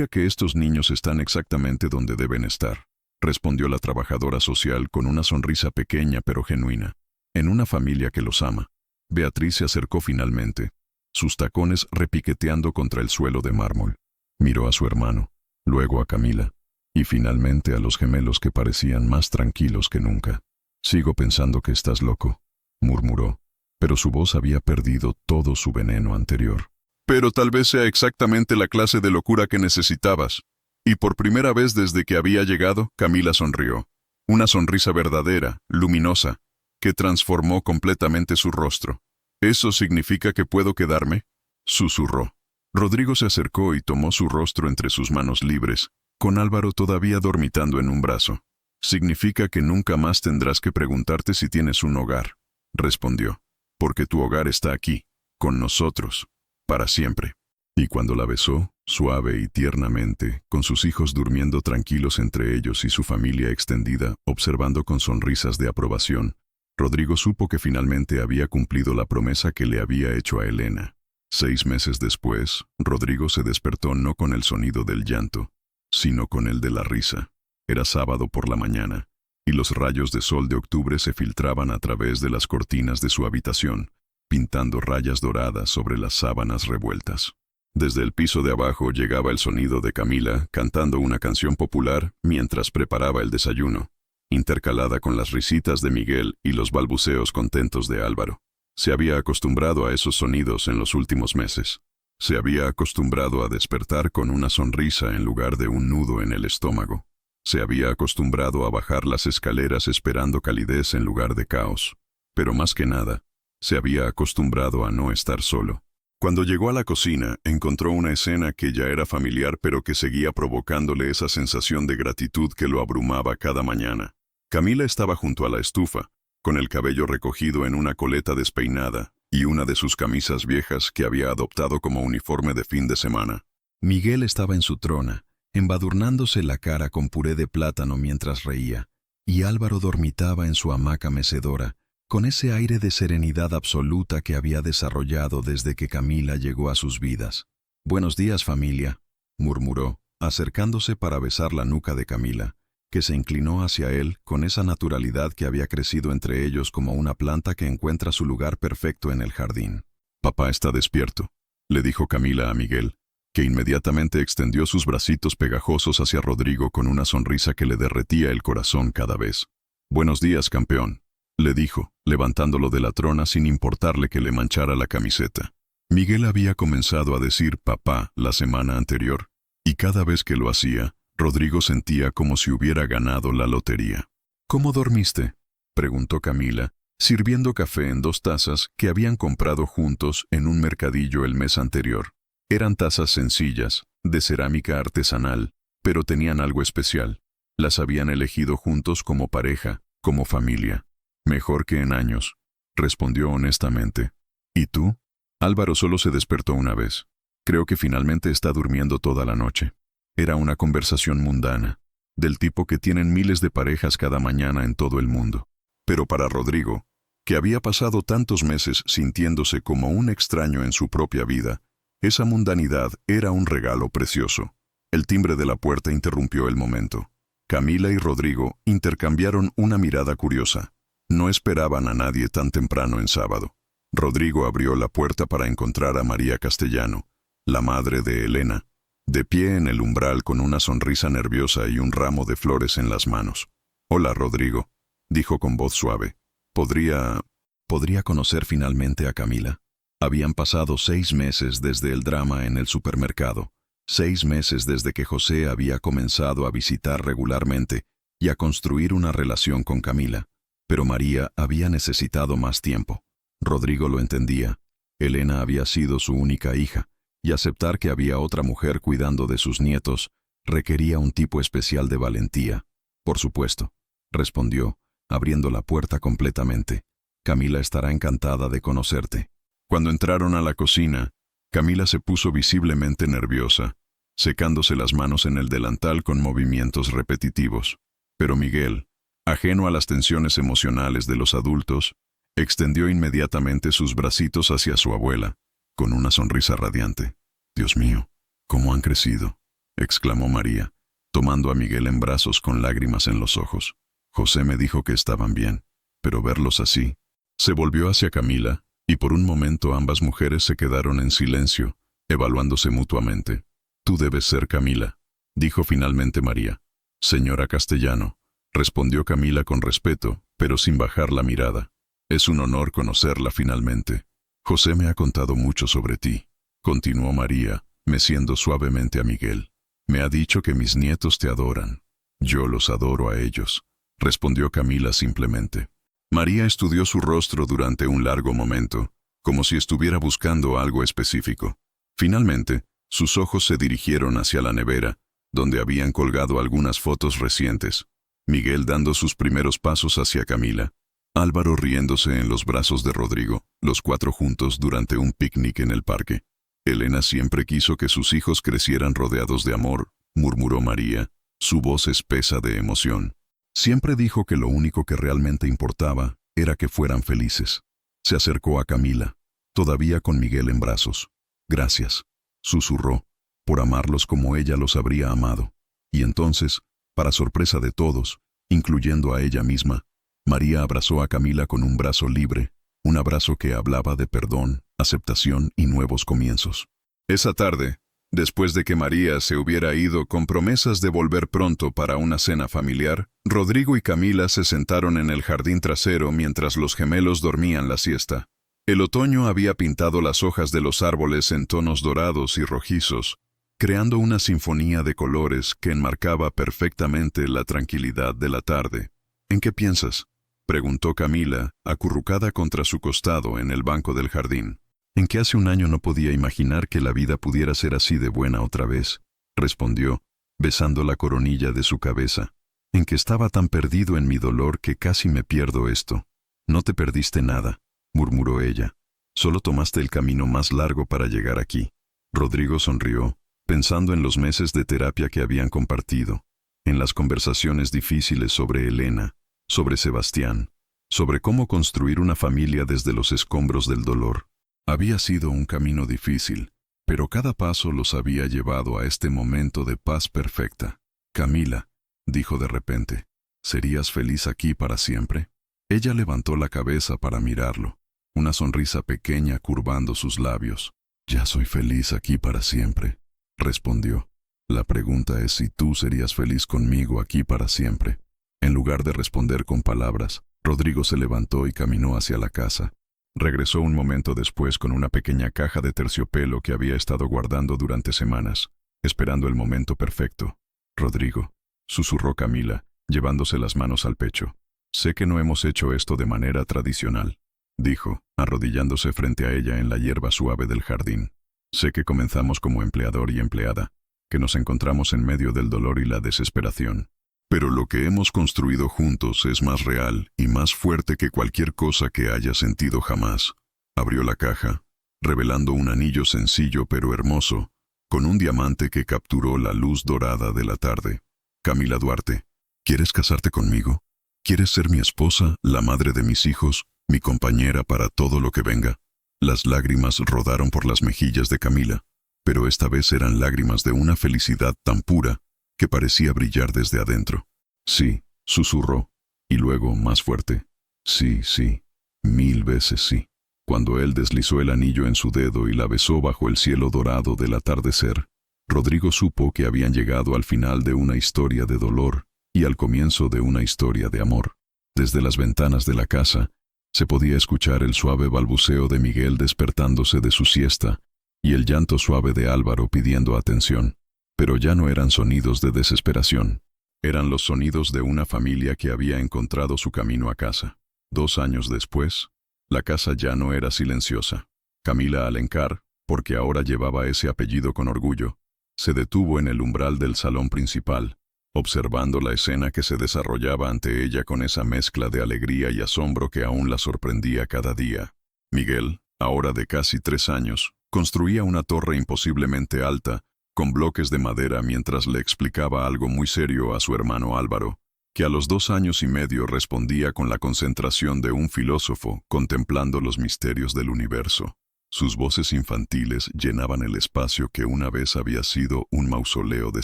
[SPEAKER 1] que estos niños están exactamente donde deben estar», respondió la trabajadora social con una sonrisa pequeña pero genuina. «En una familia que los ama». Beatriz se acercó finalmente, sus tacones repiqueteando contra el suelo de mármol. Miró a su hermano, luego a Camila, y finalmente a los gemelos que parecían más tranquilos que nunca. «Sigo pensando que estás loco», murmuró, pero su voz había perdido todo su veneno anterior. «Pero tal vez sea exactamente la clase de locura que necesitabas». Y por primera vez desde que había llegado, Camila sonrió. Una sonrisa verdadera, luminosa, que transformó completamente su rostro. «¿Eso significa que puedo quedarme?», susurró. Rodrigo se acercó y tomó su rostro entre sus manos libres, con Álvaro todavía dormitando en un brazo. «Significa que nunca más tendrás que preguntarte si tienes un hogar», respondió, «porque tu hogar está aquí, con nosotros, para siempre». Y cuando la besó, suave y tiernamente, con sus hijos durmiendo tranquilos entre ellos y su familia extendida, observando con sonrisas de aprobación, Rodrigo supo que finalmente había cumplido la promesa que le había hecho a Elena. 6 meses después, Rodrigo se despertó no con el sonido del llanto, sino con el de la risa. Era sábado por la mañana, y los rayos de sol de octubre se filtraban a través de las cortinas de su habitación, pintando rayas doradas sobre las sábanas revueltas. Desde el piso de abajo llegaba el sonido de Camila cantando una canción popular mientras preparaba el desayuno, intercalada con las risitas de Miguel y los balbuceos contentos de Álvaro. Se había acostumbrado a esos sonidos en los últimos meses. Se había acostumbrado a despertar con una sonrisa en lugar de un nudo en el estómago. Se había acostumbrado a bajar las escaleras esperando calidez en lugar de caos. Pero más que nada, se había acostumbrado a no estar solo. Cuando llegó a la cocina, encontró una escena que ya era familiar pero que seguía provocándole esa sensación de gratitud que lo abrumaba cada mañana. Camila estaba junto a la estufa, con el cabello recogido en una coleta despeinada y una de sus camisas viejas que había adoptado como uniforme de fin de semana. Miguel estaba en su trona, embadurnándose la cara con puré de plátano mientras reía, y Álvaro dormitaba en su hamaca mecedora, con ese aire de serenidad absoluta que había desarrollado desde que Camila llegó a sus vidas. «Buenos días, familia», murmuró, acercándose para besar la nuca de Camila, que se inclinó hacia él con esa naturalidad que había crecido entre ellos como una planta que encuentra su lugar perfecto en el jardín. «Papá está despierto», le dijo Camila a Miguel, que inmediatamente extendió sus bracitos pegajosos hacia Rodrigo con una sonrisa que le derretía el corazón cada vez. «Buenos días, campeón», le dijo, levantándolo de la trona sin importarle que le manchara la camiseta. Miguel había comenzado a decir papá la semana anterior, y cada vez que lo hacía, Rodrigo sentía como si hubiera ganado la lotería. «¿Cómo dormiste?», preguntó Camila, sirviendo café en 2 tazas que habían comprado juntos en un mercadillo el mes anterior. Eran tazas sencillas, de cerámica artesanal, pero tenían algo especial. Las habían elegido juntos como pareja, como familia. «Mejor que en años», respondió honestamente. «¿Y tú?». Álvaro solo se despertó una vez. «Creo que finalmente está durmiendo toda la noche». Era una conversación mundana, del tipo que tienen miles de parejas cada mañana en todo el mundo. Pero para Rodrigo, que había pasado tantos meses sintiéndose como un extraño en su propia vida, esa mundanidad era un regalo precioso. El timbre de la puerta interrumpió el momento. Camila y Rodrigo intercambiaron una mirada curiosa. No esperaban a nadie tan temprano en sábado. Rodrigo abrió la puerta para encontrar a María Castellano, la madre de Elena, de pie en el umbral con una sonrisa nerviosa y un ramo de flores en las manos. «Hola, Rodrigo», dijo con voz suave. ¿Podría conocer finalmente a Camila?» Habían pasado 6 meses desde el drama en el supermercado, 6 meses desde que José había comenzado a visitar regularmente y a construir una relación con Camila. Pero María había necesitado más tiempo. Rodrigo lo entendía. Elena había sido su única hija, y aceptar que había otra mujer cuidando de sus nietos requería un tipo especial de valentía. «Por supuesto», respondió, abriendo la puerta completamente. «Camila estará encantada de conocerte». Cuando entraron a la cocina, Camila se puso visiblemente nerviosa, secándose las manos en el delantal con movimientos repetitivos. Pero Miguel, ajeno a las tensiones emocionales de los adultos, extendió inmediatamente sus bracitos hacia su abuela, con una sonrisa radiante. «Dios mío, cómo han crecido», exclamó María, tomando a Miguel en brazos con lágrimas en los ojos. «José me dijo que estaban bien, pero verlos así». Se volvió hacia Camila, y por un momento ambas mujeres se quedaron en silencio, evaluándose mutuamente. «Tú debes ser Camila», dijo finalmente María. «Señora Castellano», respondió Camila con respeto, pero sin bajar la mirada. «Es un honor conocerla finalmente. José me ha contado mucho sobre ti», continuó María, meciendo suavemente a Miguel. «Me ha dicho que mis nietos te adoran». «Yo los adoro a ellos», respondió Camila simplemente. María estudió su rostro durante un largo momento, como si estuviera buscando algo específico. Finalmente, sus ojos se dirigieron hacia la nevera, donde habían colgado algunas fotos recientes. Miguel dando sus primeros pasos hacia Camila. Álvaro riéndose en los brazos de Rodrigo, los 4 juntos durante un picnic en el parque. «Elena siempre quiso que sus hijos crecieran rodeados de amor», murmuró María, su voz espesa de emoción. «Siempre dijo que lo único que realmente importaba era que fueran felices». Se acercó a Camila, todavía con Miguel en brazos. «Gracias», susurró, «por amarlos como ella los habría amado». Y entonces, para sorpresa de todos, incluyendo a ella misma. María abrazó a Camila con un brazo libre, un abrazo que hablaba de perdón, aceptación y nuevos comienzos. Esa tarde, después de que María se hubiera ido con promesas de volver pronto para una cena familiar, Rodrigo y Camila se sentaron en el jardín trasero mientras los gemelos dormían la siesta. El otoño había pintado las hojas de los árboles en tonos dorados y rojizos, creando una sinfonía de colores que enmarcaba perfectamente la tranquilidad de la tarde. ¿En qué piensas?, preguntó Camila, acurrucada contra su costado en el banco del jardín. En que hace un año no podía imaginar que la vida pudiera ser así de buena otra vez, respondió, besando la coronilla de su cabeza. En que estaba tan perdido en mi dolor que casi me pierdo esto. No te perdiste nada, murmuró ella. Solo tomaste el camino más largo para llegar aquí. Rodrigo sonrió, pensando en los meses de terapia que habían compartido, en las conversaciones difíciles sobre Elena, sobre Sebastián, sobre cómo construir una familia desde los escombros del dolor. Había sido un camino difícil, pero cada paso los había llevado a este momento de paz perfecta. Camila, dijo de repente, ¿serías feliz aquí para siempre? Ella levantó la cabeza para mirarlo, una sonrisa pequeña curvando sus labios. Ya soy feliz aquí para siempre, respondió. La pregunta es si tú serías feliz conmigo aquí para siempre. En lugar de responder con palabras, Rodrigo se levantó y caminó hacia la casa. Regresó un momento después con una pequeña caja de terciopelo que había estado guardando durante semanas, esperando el momento perfecto. Rodrigo, susurró Camila, llevándose las manos al pecho. Sé que no hemos hecho esto de manera tradicional, dijo, arrodillándose frente a ella en la hierba suave del jardín. Sé que comenzamos como empleador y empleada, que nos encontramos en medio del dolor y la desesperación. Pero lo que hemos construido juntos es más real y más fuerte que cualquier cosa que haya sentido jamás. Abrió la caja, revelando un anillo sencillo pero hermoso, con un diamante que capturó la luz dorada de la tarde. Camila Duarte, ¿quieres casarte conmigo? ¿Quieres ser mi esposa, la madre de mis hijos, mi compañera para todo lo que venga? Las lágrimas rodaron por las mejillas de Camila, pero esta vez eran lágrimas de una felicidad tan pura que parecía brillar desde adentro. Sí, susurró, y luego más fuerte. Sí, sí, 1000 veces sí. Cuando él deslizó el anillo en su dedo y la besó bajo el cielo dorado del atardecer, Rodrigo supo que habían llegado al final de una historia de dolor y al comienzo de una historia de amor. Desde las ventanas de la casa, se podía escuchar el suave balbuceo de Miguel despertándose de su siesta y el llanto suave de Álvaro pidiendo atención. Pero ya no eran sonidos de desesperación. Eran los sonidos de una familia que había encontrado su camino a casa. 2 años después, la casa ya no era silenciosa. Camila Alencar, porque ahora llevaba ese apellido con orgullo, se detuvo en el umbral del salón principal, observando la escena que se desarrollaba ante ella con esa mezcla de alegría y asombro que aún la sorprendía cada día. Miguel, ahora de casi 3 años, construía una torre imposiblemente alta, con bloques de madera mientras le explicaba algo muy serio a su hermano Álvaro, que a los 2 años y medio respondía con la concentración de un filósofo contemplando los misterios del universo. Sus voces infantiles llenaban el espacio que una vez había sido un mausoleo de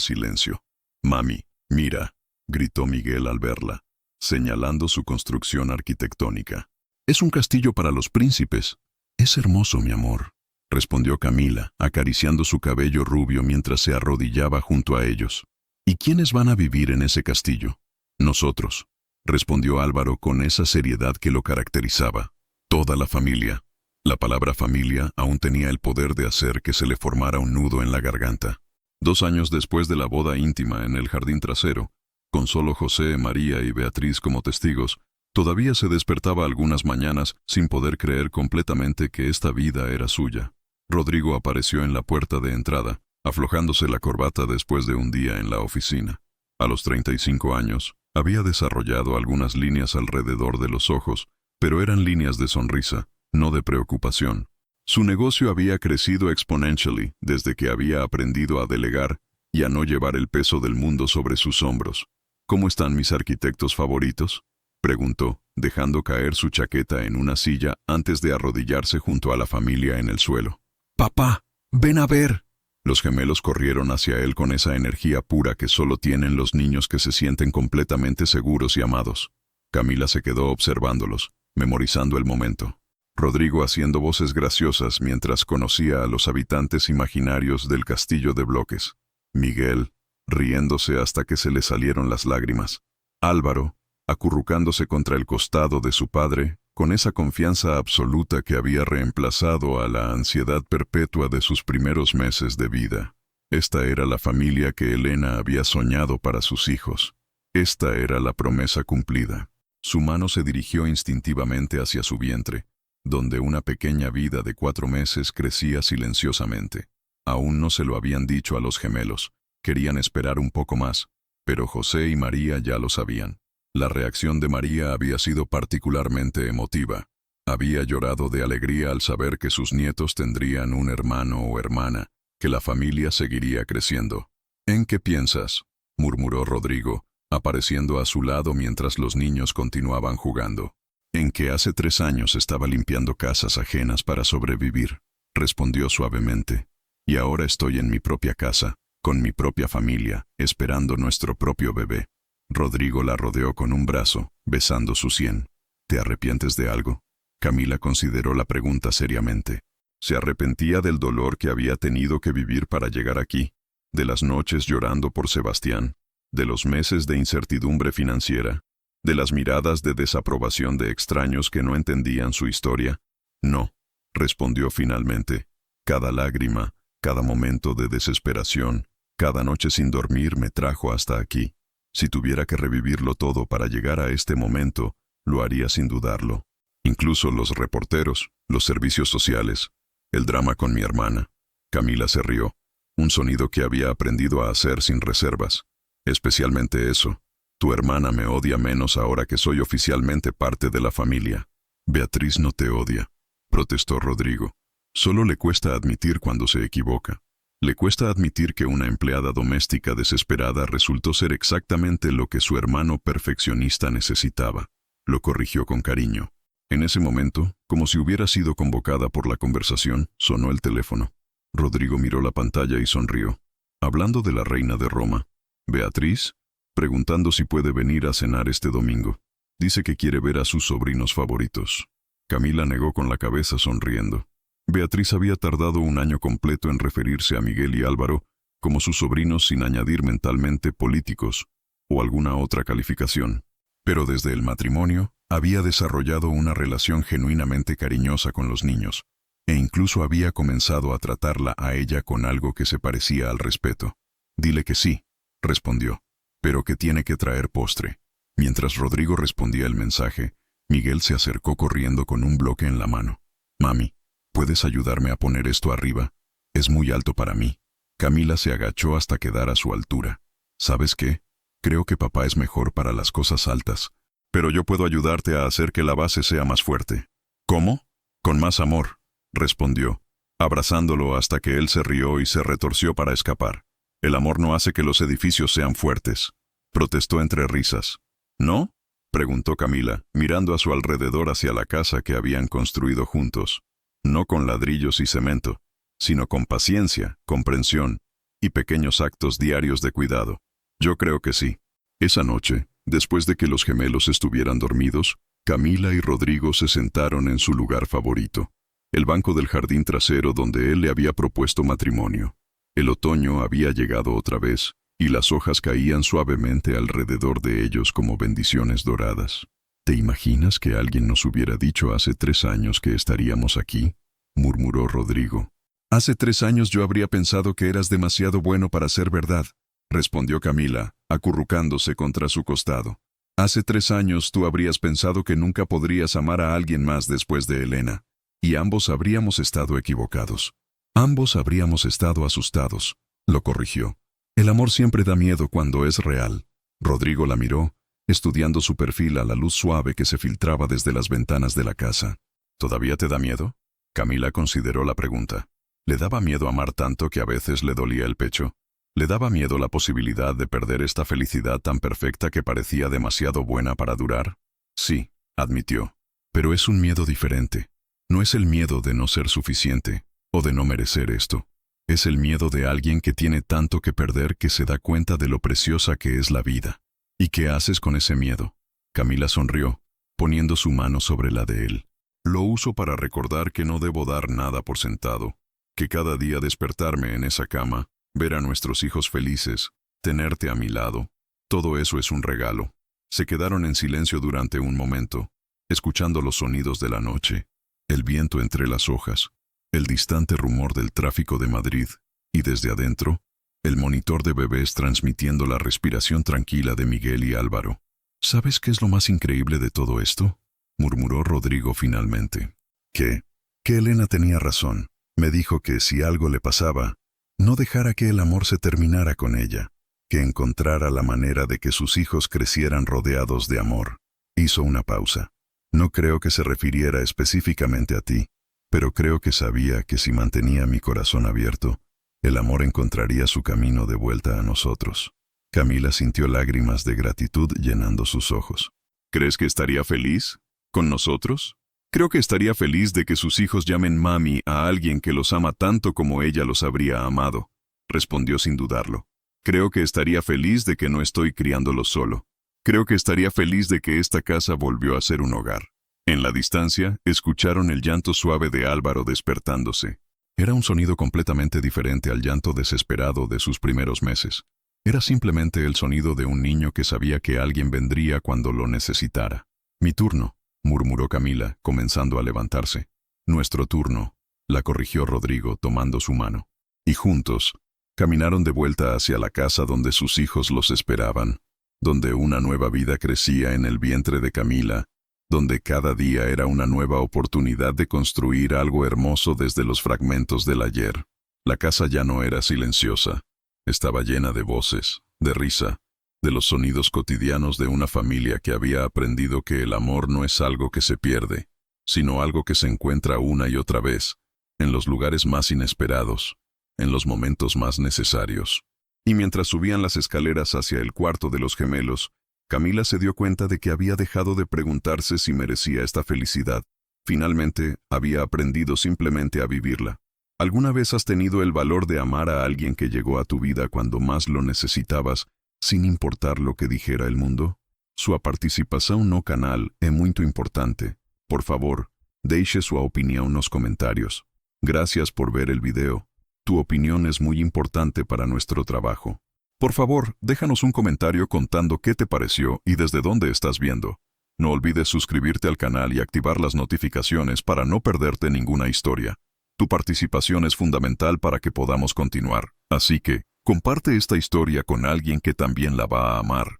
[SPEAKER 1] silencio. «Mami, mira», gritó Miguel al verla, señalando su construcción arquitectónica. «Es un castillo para los príncipes. Es hermoso, mi amor», respondió Camila, acariciando su cabello rubio mientras se arrodillaba junto a ellos. «¿Y quiénes van a vivir en ese castillo?» «Nosotros», respondió Álvaro con esa seriedad que lo caracterizaba. «Toda la familia». La palabra familia aún tenía el poder de hacer que se le formara un nudo en la garganta. 2 años después de la boda íntima en el jardín trasero, con solo José, María y Beatriz como testigos, todavía se despertaba algunas mañanas sin poder creer completamente que esta vida era suya. Rodrigo apareció en la puerta de entrada, aflojándose la corbata después de un día en la oficina. A los 35 años, había desarrollado algunas líneas alrededor de los ojos, pero eran líneas de sonrisa, no de preocupación. Su negocio había crecido exponentially desde que había aprendido a delegar y a no llevar el peso del mundo sobre sus hombros. «¿Cómo están mis arquitectos favoritos?», preguntó, dejando caer su chaqueta en una silla antes de arrodillarse junto a la familia en el suelo. «Papá, ven a ver», Los gemelos corrieron hacia él con esa energía pura que solo tienen los niños que se sienten completamente seguros y amados. Camila se quedó observándolos, memorizando el momento. Rodrigo haciendo voces graciosas mientras conocía a los habitantes imaginarios del castillo de bloques. Miguel, riéndose hasta que se le salieron las lágrimas. Álvaro, acurrucándose contra el costado de su padre, con esa confianza absoluta que había reemplazado a la ansiedad perpetua de sus primeros meses de vida. Esta era la familia que Elena había soñado para sus hijos. Esta era la promesa cumplida. Su mano se dirigió instintivamente hacia su vientre, donde una pequeña vida de 4 meses crecía silenciosamente. Aún no se lo habían dicho a los gemelos. Querían esperar un poco más, pero José y María ya lo sabían. La reacción de María había sido particularmente emotiva. Había llorado de alegría al saber que sus nietos tendrían un hermano o hermana, que la familia seguiría creciendo. «¿En qué piensas?», murmuró Rodrigo, apareciendo a su lado mientras los niños continuaban jugando. «En que hace 3 años estaba limpiando casas ajenas para sobrevivir», respondió suavemente. «Y ahora estoy en mi propia casa, con mi propia familia, esperando nuestro propio bebé». Rodrigo la rodeó con un brazo, besando su sien. «¿Te arrepientes de algo?». Camila consideró la pregunta seriamente. Se arrepentía del dolor que había tenido que vivir para llegar aquí, de las noches llorando por Sebastián, de los meses de incertidumbre financiera, de las miradas de desaprobación de extraños que no entendían su historia. «No», respondió finalmente. «Cada lágrima, cada momento de desesperación, cada noche sin dormir me trajo hasta aquí. Si tuviera que revivirlo todo para llegar a este momento, lo haría sin dudarlo. Incluso los reporteros, los servicios sociales, el drama con mi hermana». Camila se rió, un sonido que había aprendido a hacer sin reservas. «Especialmente eso. Tu hermana me odia menos ahora que soy oficialmente parte de la familia». «Beatriz no te odia», protestó Rodrigo. «Solo le cuesta admitir cuando se equivoca. Le cuesta admitir que una empleada doméstica desesperada resultó ser exactamente lo que su hermano perfeccionista necesitaba». Lo corrigió con cariño. En ese momento, como si hubiera sido convocada por la conversación, sonó el teléfono. Rodrigo miró la pantalla y sonrió. Hablando de la reina de Roma. «¿Beatriz?», preguntando si puede venir a cenar este domingo. Dice que quiere ver a sus sobrinos favoritos. Camila negó con la cabeza sonriendo. Beatriz había tardado 1 año completo en referirse a Miguel y Álvaro como sus sobrinos sin añadir mentalmente políticos o alguna otra calificación. Pero desde el matrimonio había desarrollado una relación genuinamente cariñosa con los niños, e incluso había comenzado a tratarla a ella con algo que se parecía al respeto. «Dile que sí», respondió, «pero que tiene que traer postre». Mientras Rodrigo respondía el mensaje, Miguel se acercó corriendo con un bloque en la mano. «Mami, ¿puedes ayudarme a poner esto arriba? Es muy alto para mí». Camila se agachó hasta quedar a su altura. «¿Sabes qué? Creo que papá es mejor para las cosas altas, pero yo puedo ayudarte a hacer que la base sea más fuerte». «¿Cómo?». «Con más amor», respondió, abrazándolo hasta que él se rió y se retorció para escapar. «El amor no hace que los edificios sean fuertes», protestó entre risas. «¿No?», preguntó Camila, mirando a su alrededor hacia la casa que habían construido juntos. No con ladrillos y cemento, sino con paciencia, comprensión y pequeños actos diarios de cuidado. «Yo creo que sí». Esa noche, después de que los gemelos estuvieran dormidos, Camila y Rodrigo se sentaron en su lugar favorito, el banco del jardín trasero donde él le había propuesto matrimonio. El otoño había llegado otra vez, y las hojas caían suavemente alrededor de ellos como bendiciones doradas. «¿Te imaginas que alguien nos hubiera dicho hace 3 años que estaríamos aquí?», murmuró Rodrigo. «Hace 3 años yo habría pensado que eras demasiado bueno para ser verdad», respondió Camila, acurrucándose contra su costado. «Hace 3 años tú habrías pensado que nunca podrías amar a alguien más después de Elena. Y ambos habríamos estado equivocados. Ambos habríamos estado asustados», lo corrigió. «El amor siempre da miedo cuando es real». Rodrigo la miró, estudiando su perfil a la luz suave que se filtraba desde las ventanas de la casa. «¿Todavía te da miedo?». Camila consideró la pregunta. ¿Le daba miedo amar tanto que a veces le dolía el pecho? ¿Le daba miedo la posibilidad de perder esta felicidad tan perfecta que parecía demasiado buena para durar? «Sí», admitió. «Pero es un miedo diferente. No es el miedo de no ser suficiente, o de no merecer esto. Es el miedo de alguien que tiene tanto que perder que se da cuenta de lo preciosa que es la vida. ¿Y qué haces con ese miedo? Camila sonrió, poniendo su mano sobre la de él. Lo uso para recordar que no debo dar nada por sentado, que cada día despertarme en esa cama, ver a nuestros hijos felices, tenerte a mi lado, todo eso es un regalo. Se quedaron en silencio durante un momento, escuchando los sonidos de la noche, el viento entre las hojas, el distante rumor del tráfico de Madrid, y desde adentro, el monitor de bebés transmitiendo la respiración tranquila de Miguel y Álvaro. ¿Sabes qué es lo más increíble de todo esto?, murmuró Rodrigo finalmente. Que Elena tenía razón. Me dijo que si algo le pasaba, no dejara que el amor se terminara con ella, que encontrara la manera de que sus hijos crecieran rodeados de amor. Hizo una pausa. No creo que se refiriera específicamente a ti, pero creo que sabía que si mantenía mi corazón abierto, el amor encontraría su camino de vuelta a nosotros. Camila sintió lágrimas de gratitud llenando sus ojos. ¿Crees que estaría feliz con nosotros? Creo que estaría feliz de que sus hijos llamen mami a alguien que los ama tanto como ella los habría amado, respondió sin dudarlo. Creo que estaría feliz de que no estoy criándolos solo. Creo que estaría feliz de que esta casa volvió a ser un hogar. En la distancia, escucharon el llanto suave de Álvaro despertándose. Era un sonido completamente diferente al llanto desesperado de sus primeros meses. Era simplemente el sonido de un niño que sabía que alguien vendría cuando lo necesitara. Mi turno, murmuró Camila, comenzando a levantarse. Nuestro turno, la corrigió Rodrigo tomando su mano. Y juntos, caminaron de vuelta hacia la casa donde sus hijos los esperaban, donde una nueva vida crecía en el vientre de Camila, donde cada día era una nueva oportunidad de construir algo hermoso desde los fragmentos del ayer. La casa ya no era silenciosa, estaba llena de voces, de risa, de los sonidos cotidianos de una familia que había aprendido que el amor no es algo que se pierde, sino algo que se encuentra una y otra vez, en los lugares más inesperados, en los momentos más necesarios. Y mientras subían las escaleras hacia el cuarto de los gemelos, Camila se dio cuenta de que había dejado de preguntarse si merecía esta felicidad. Finalmente, había aprendido simplemente a vivirla. ¿Alguna vez has tenido el valor de amar a alguien que llegó a tu vida cuando más lo necesitabas, sin importar lo que dijera el mundo? Sua participação no canal é muito importante. Por favor, deixe sua opinião nos comentarios. Gracias por ver el video. Tu opinión es muy importante para nuestro trabajo. Por favor, déjanos un comentario contando qué te pareció y desde dónde estás viendo. No olvides suscribirte al canal y activar las notificaciones para no perderte ninguna historia. Tu participación es fundamental para que podamos continuar. Así que, comparte esta historia con alguien que también la va a amar.